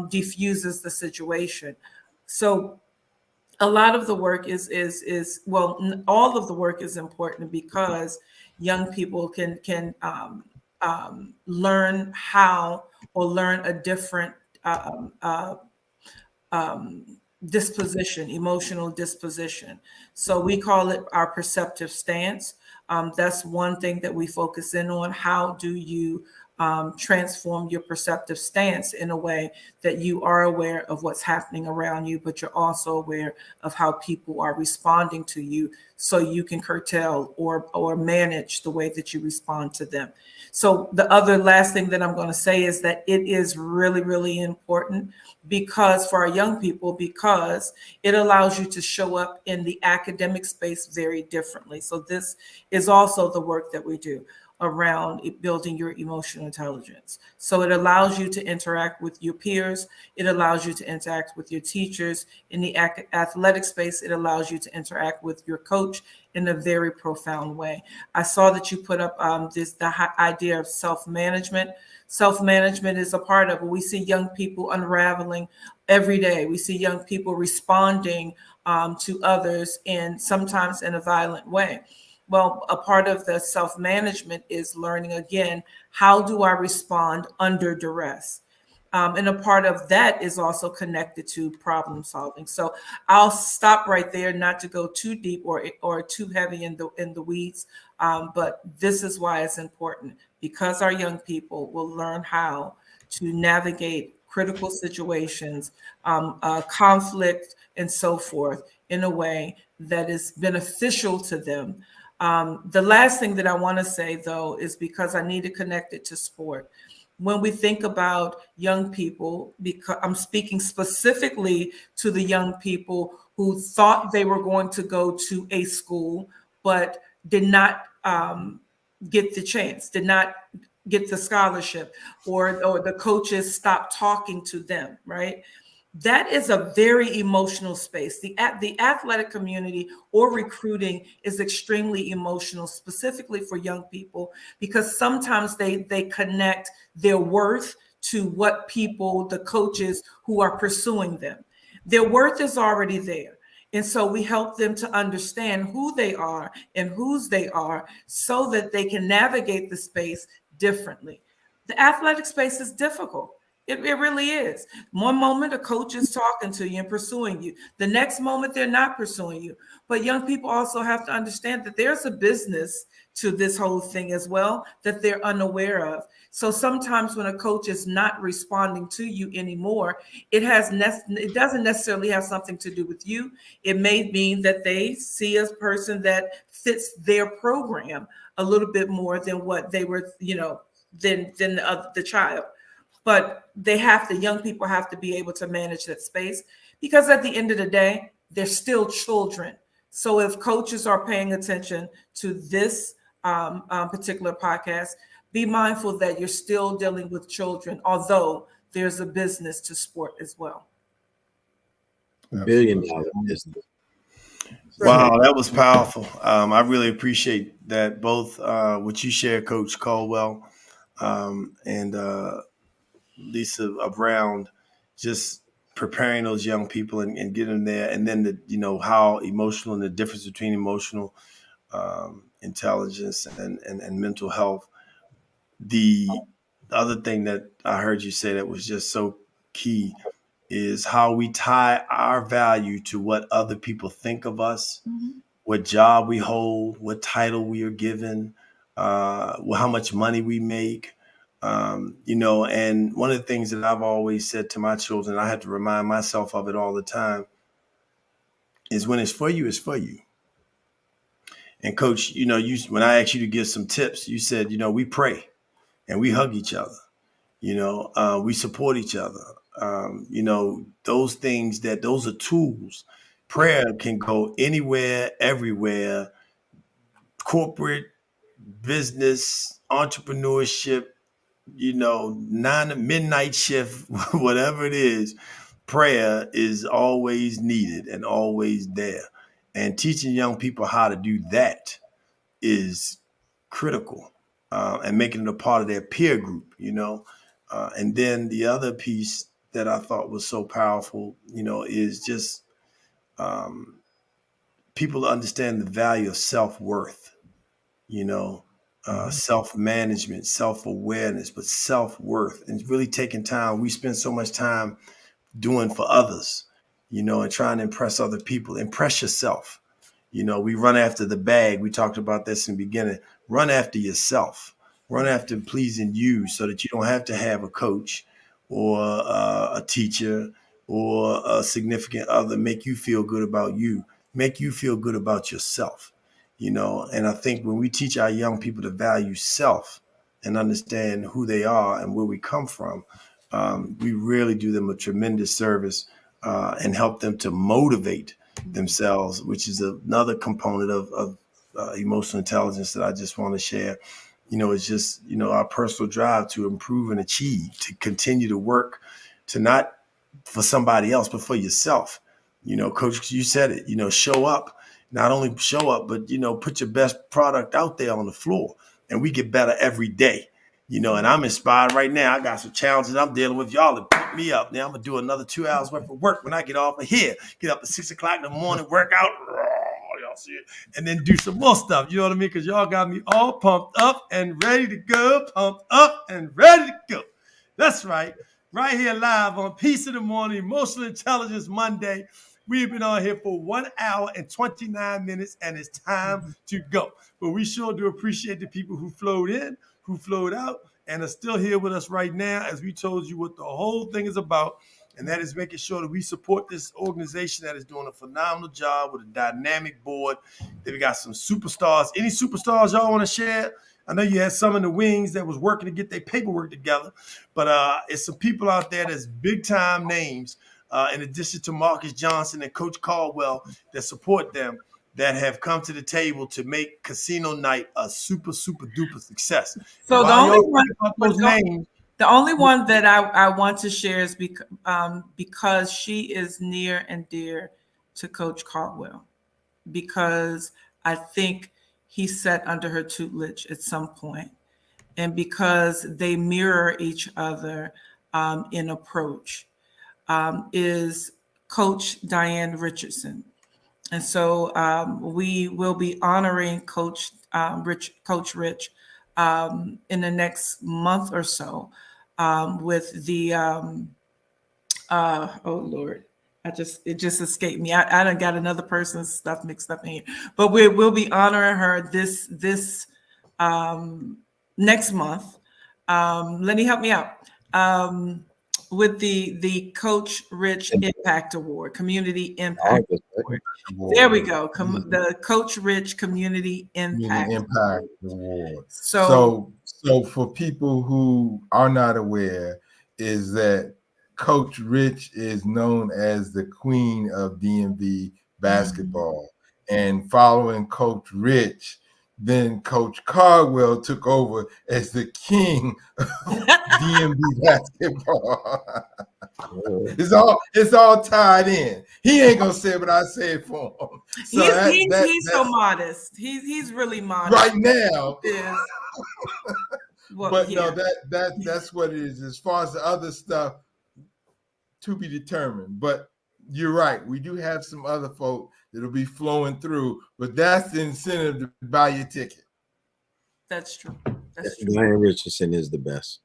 diffuses the situation. So a lot of the work is all of the work is important because young people can learn how, or learn a different disposition, emotional disposition. So we call it our perceptive stance. That's one thing that we focus in on. How do you transform your perceptive stance in a way that you are aware of what's happening around you, but you're also aware of how people are responding to you, so you can curtail or manage the way that you respond to them. So the other last thing that I'm going to say is that it is really, really important because for our young people, because it allows you to show up in the academic space very differently. So this is also the work that we do. around building your emotional intelligence. So it allows you to interact with your peers. It allows you to interact with your teachers. In the athletic space, it allows you to interact with your coach in a very profound way. I saw that you put up the idea of self-management. Self-management is a part of it. We see young people unraveling every day. We see young people responding to others, and sometimes in a violent way. Well, a part of the self-management is learning again, how do I respond under duress? And a part of that is also connected to problem solving. So I'll stop right there, not to go too deep or too heavy in the weeds. But this is why it's important, because our young people will learn how to navigate critical situations, conflict, and so forth in a way that is beneficial to them. The last thing that I want to say, though, is because I need to connect it to sport. When we think about young people, because I'm speaking specifically to the young people who thought they were going to go to a school, but did not get the chance, did not get the scholarship, or the coaches stopped talking to them, right? That is a very emotional space. The athletic community or recruiting is extremely emotional, specifically for young people, because sometimes they connect their worth to what people, the coaches who are pursuing them. Their worth is already there. And so we help them to understand who they are and whose they are so that they can navigate the space differently. The athletic space is difficult. It really is. One moment a coach is talking to you and pursuing you. The next moment they're not pursuing you. But young people also have to understand that there's a business to this whole thing as well that they're unaware of. So sometimes when a coach is not responding to you anymore, it doesn't necessarily have something to do with you. It may mean that they see a person that fits their program a little bit more than what they were, than the child. But young people have to be able to manage that space, because at the end of the day, they're still children. So if coaches are paying attention to this particular podcast, be mindful that you're still dealing with children, although there's a business to sport as well. $1 billion business. Wow, that was powerful. I really appreciate that, both what you shared, Coach Caldwell, and Lisa, around just preparing those young people and getting them there, and then how emotional and the difference between emotional intelligence and mental health. The other thing that I heard you say that was just so key is how we tie our value to what other people think of us, what job we hold, what title we are given, how much money we make. And one of the things that I've always said to my children, I have to remind myself of it all the time, is when it's for you, it's for you. And Coach, when I asked you to give some tips, you said, we pray and we hug each other. We support each other. Those things, those are tools. Prayer can go anywhere, everywhere, corporate, business, entrepreneurship, 9 to midnight shift, whatever it is, prayer is always needed and always there. And teaching young people how to do that is critical, and making it a part of their peer group, and then the other piece that I thought was so powerful, is just people understand the value of self-worth, self-management, self-awareness, but self-worth, and really taking time. We spend so much time doing for others, and trying to impress other people. Impress yourself. We run after the bag. We talked about this in the beginning. Run after yourself. Run after pleasing you, so that you don't have to have a coach or a teacher or a significant other make you feel good about you. Make you feel good about yourself. And I think when we teach our young people to value self and understand who they are and where we come from, we really do them a tremendous service, and help them to motivate themselves, which is another component of emotional intelligence that I just want to share. it's just, our personal drive to improve and achieve, to continue to work, to not for somebody else, but for yourself. Coach, you said it, show up, not only show up, but, put your best product out there on the floor, and we get better every day. And I'm inspired right now. I got some challenges I'm dealing with. Y'all to pick me up. Now I'm going to do another 2 hours worth of work when I get off of here. Get up at 6 o'clock in the morning, work out. Y'all see it. And then do some more stuff. You know what I mean? Because y'all got me all pumped up and ready to go. Pumped up and ready to go. That's right. Right here live on Peace in the Morning, Emotional Intelligence Monday. We've been on here for 1 hour and 29 minutes, and it's time to go. But we sure do appreciate the people who flowed in, who flowed out, and are still here with us right now as we told you what the whole thing is about, and that is making sure that we support this organization that is doing a phenomenal job with a dynamic board. Then we got some superstars. Any superstars y'all want to share? I know you had some in the wings that was working to get their paperwork together, but it's some people out there that's big-time names, in addition to Marcus Johnson and Coach Caldwell, that support them, that have come to the table to make Casino Night a super, super duper success. So the only one that I want to share is because she is near and dear to Coach Caldwell, because I think he sat under her tutelage at some point, and because they mirror each other in approach, is Coach Diane Richardson. And so we will be honoring Coach Rich in the next month or so with the oh Lord, it just escaped me. I done got another person's stuff mixed up in here, but we'll be honoring her this next month. Lenny, help me out. With the Coach Rich Impact Award, Community Impact Award. There we go. The Coach Rich Community Impact Award. So for people who are not aware, is that Coach Rich is known as the queen of DMV basketball. And following Coach Rich, then Coach Caldwell took over as the king of DMV basketball. It's all tied in. He ain't gonna say what I said for him. So he's so modest. He's really modest right now. Yeah. Well, but yeah. No, that's what it is. As far as the other stuff, to be determined. But you're right. We do have some other folk that'll be flowing through, but that's the incentive to buy your ticket. That's true. That's true. Diane Richardson is the best.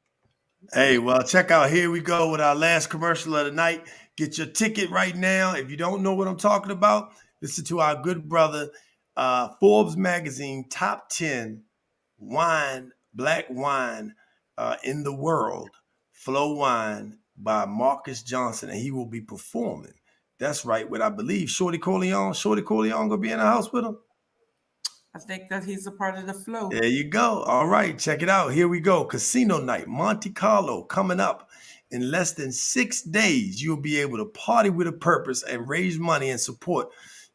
Hey, well, check out. Here we go with our last commercial of the night. Get your ticket right now. If you don't know what I'm talking about, listen to our good brother, Forbes Magazine Top 10 Black Wine in the World, Flow Wine by Marcus Johnson, and he will be performing. That's right, with I believe Shorty Corleone. Shorty Corleone gonna be in the house with him. I think that he's a part of the flow. There you go. All right, check it out. Here we go. Casino Night, Monte Carlo, coming up in less than 6 days. You'll be able to party with a purpose and raise money and support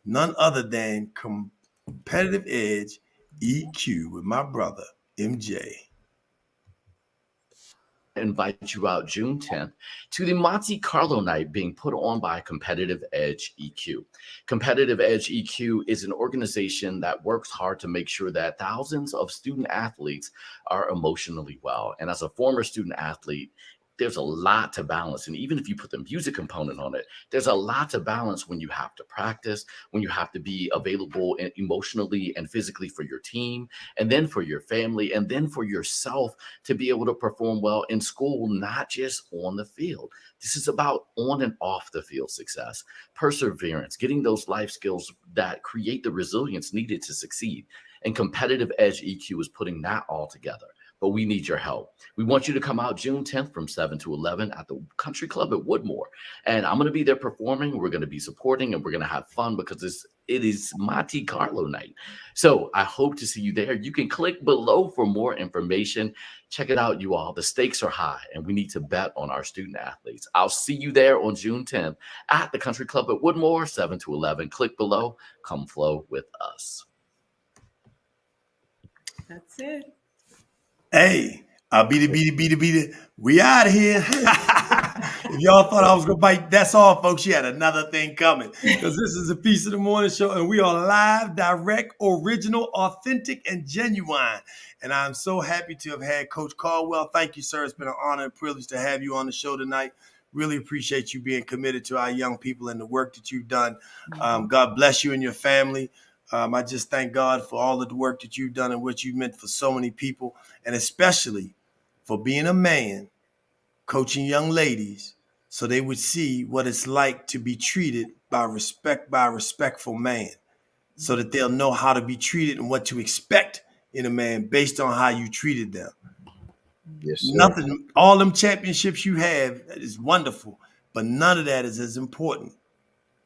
none other than Competitive Edge EQ with my brother MJ. Invite you out June 10th to the Monte Carlo night being put on by Competitive Edge EQ. Competitive Edge EQ is an organization that works hard to make sure that thousands of student athletes are emotionally well. And as a former student athlete, there's a lot to balance. And even if you put the music component on it, there's a lot to balance when you have to practice, when you have to be available emotionally and physically for your team, and then for your family, and then for yourself to be able to perform well in school, not just on the field. This is about on and off the field success, perseverance, getting those life skills that create the resilience needed to succeed. And Competitive Edge EQ is putting that all together. But we need your help. We want you to come out June 10th from 7 to 11 at the Country Club at Woodmore. And I'm going to be there performing. We're going to be supporting, and we're going to have fun because it is Monte Carlo night. So I hope to see you there. You can click below for more information. Check it out, you all. The stakes are high, and we need to bet on our student athletes. I'll see you there on June 10th at the Country Club at Woodmore, 7 to 11. Click below. Come flow with us. That's it. Hey, beat it. We out of here. If y'all thought I was gonna bite, that's all, folks. You had another thing coming because this is a Piece of the Morning Show, and we are live, direct, original, authentic, and genuine. And I'm so happy to have had Coach Caldwell. Thank you, sir. It's been an honor and privilege to have you on the show tonight. Really appreciate you being committed to our young people and the work that you've done. God bless you and your family. I just thank God for all of the work that you've done and what you meant for so many people, and especially for being a man coaching young ladies so they would see what it's like to be treated by a respectful man, so that they'll know how to be treated and what to expect in a man based on how you treated them. Yes, sir. Nothing, all them championships you have is wonderful, but none of that is as important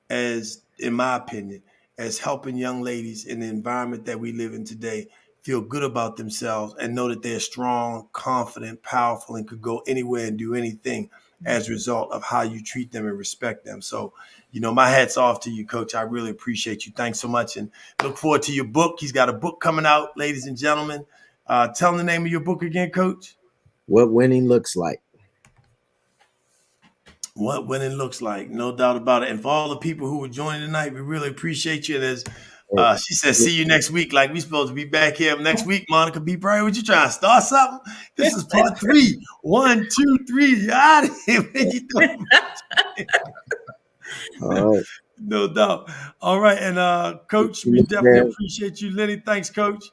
as, in my opinion, as helping young ladies in the environment that we live in today feel good about themselves and know that they're strong, confident, powerful, and could go anywhere and do anything as a result of how you treat them and respect them. So, my hat's off to you, Coach. I really appreciate you. Thanks so much, and look forward to your book. He's got a book coming out, ladies and gentlemen. Tell them the name of your book again, Coach. What winning looks like. What winning looks like, no doubt about it. And for all the people who were joining tonight, we really appreciate you. And as she said, see you next week. Like we supposed to be back here next week. Monica B. Bryant, what you trying to start something? This is part 3. 1, 2, 3. You out of here. All right. No doubt. All right. And Coach, we definitely appreciate you. Lenny, thanks, Coach.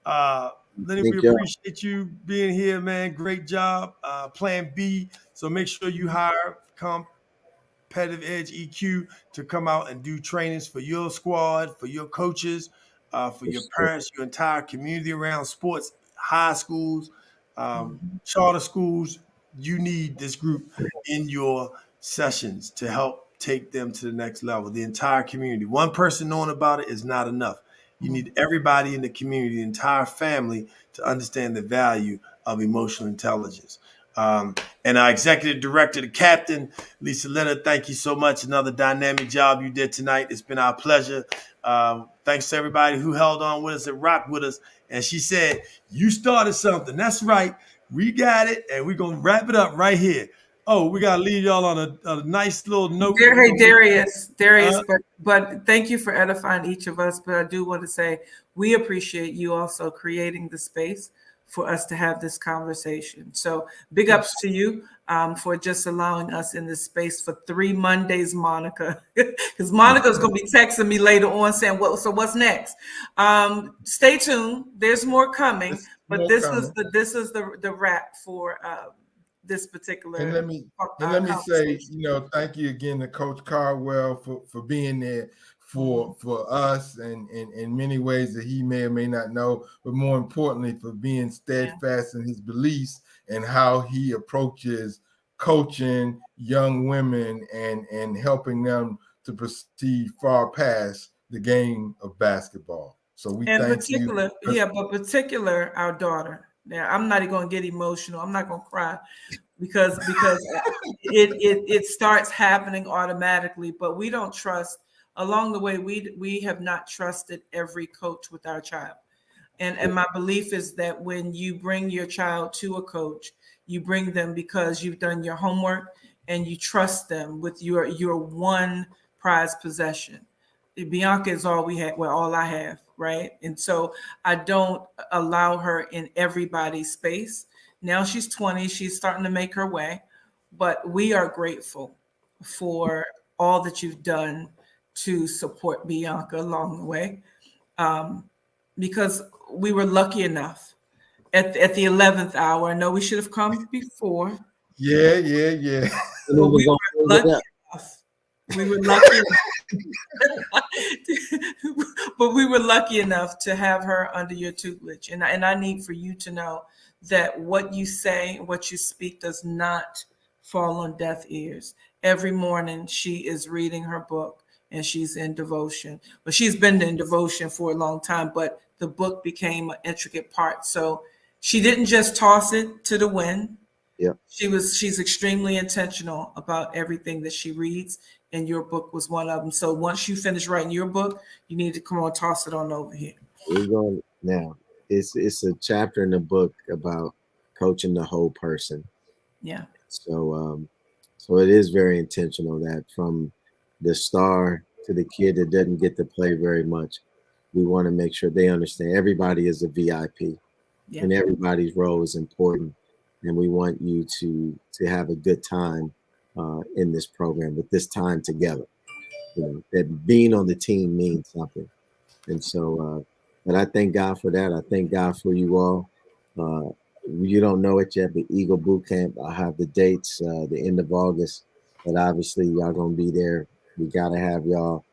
Lenny, we appreciate you being here, man. Great job. Plan B. So make sure you hire Competitive Edge EQ to come out and do trainings for your squad, for your coaches, for your parents, your entire community around sports, high schools, charter schools. You need this group in your sessions to help take them to the next level. The entire community. One person knowing about it is not enough. You need everybody in the community, the entire family, to understand the value of emotional intelligence. And our executive director, the captain, Lisa Leonard, thank you so much. Another dynamic job you did tonight. It's been our pleasure. Thanks to everybody who held on with us and rocked with us. And she said, you started something. That's right. We got it. And we're going to wrap it up right here. Oh, we got to leave y'all on a nice little note. Hey, Darius, but thank you for edifying each of us. But I do want to say we appreciate you also creating the space for us to have this conversation. So big ups to you for just allowing us in this space for 3 Mondays, Monica, because Monica's going to be texting me later on saying, so what's next? Stay tuned. There's more coming, but this is the wrap for this particular. And let me say, thank you again to Coach Caldwell for being there for us, and in many ways that he may or may not know, but more importantly, for being steadfast in his beliefs and how he approaches coaching young women and helping them to proceed far past the game of basketball. So we thank you. But particular our daughter. Now, I'm not even going to get emotional. I'm not going to cry because it starts happening automatically. But we don't trust. Along the way, we have not trusted every coach with our child. And my belief is that when you bring your child to a coach, you bring them because you've done your homework and you trust them with your one prized possession. Bianca is all we have, all I have, right? And so I don't allow her in everybody's space. Now she's 20, she's starting to make her way, but we are grateful for all that you've done to support Bianca along the way, because we were lucky enough at the 11th hour. I know we should have come before. Yeah. But we were lucky enough. We were lucky but we were lucky enough to have her under your tutelage. And I need for you to know that what you say, what you speak does not fall on deaf ears. Every morning she is reading her book and she's in devotion. But she's been in devotion for a long time, but the book became an intricate part. So she didn't just toss it to the wind. Yeah. She's extremely intentional about everything that she reads, and your book was one of them. So once you finish writing your book, you need to come on, toss it on over here. We're going now. it's a chapter in the book about coaching the whole person. Yeah. So so it is very intentional that from the star to the kid that doesn't get to play very much, we want to make sure they understand everybody is a VIP. Yeah. And everybody's role is important, and we want you to have a good time in this program with this time together. You know, that being on the team means something, and so. But I thank God for that. I thank God for you all. You don't know it yet, but Eagle Boot Camp. I have the dates, the end of August. But obviously, y'all gonna be there. We gotta have y'all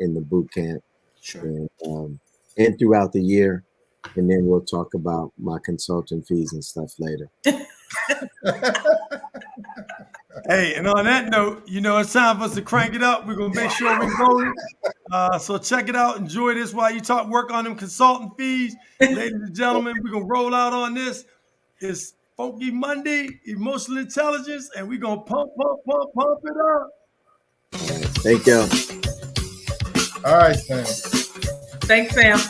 in the boot camp, Sure. and throughout the year. And then we'll talk about my consulting fees and stuff later. Hey, and on that note, you know, it's time for us to crank it up. We're going to make sure we're rolling. So check it out. Enjoy this while you work on them consultant fees. Ladies and gentlemen, we're going to roll out on this. It's Funky Monday, Emotional Intelligence, and we're going to pump it up. All right. Thank y'all. All right, Sam. Thanks, Sam.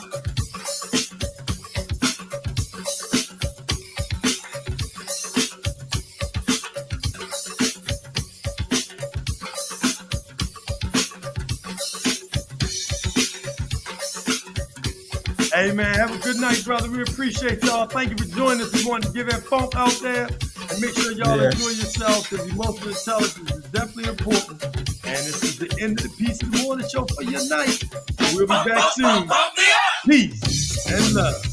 Hey, man, have a good night, brother. We appreciate y'all. Thank you for joining us. We want to give that funk out there and make sure y'all enjoy yourselves, because emotional intelligence is definitely important. And this is the end of the Peace in the Morning Show for your night. We'll be back soon. Peace and love.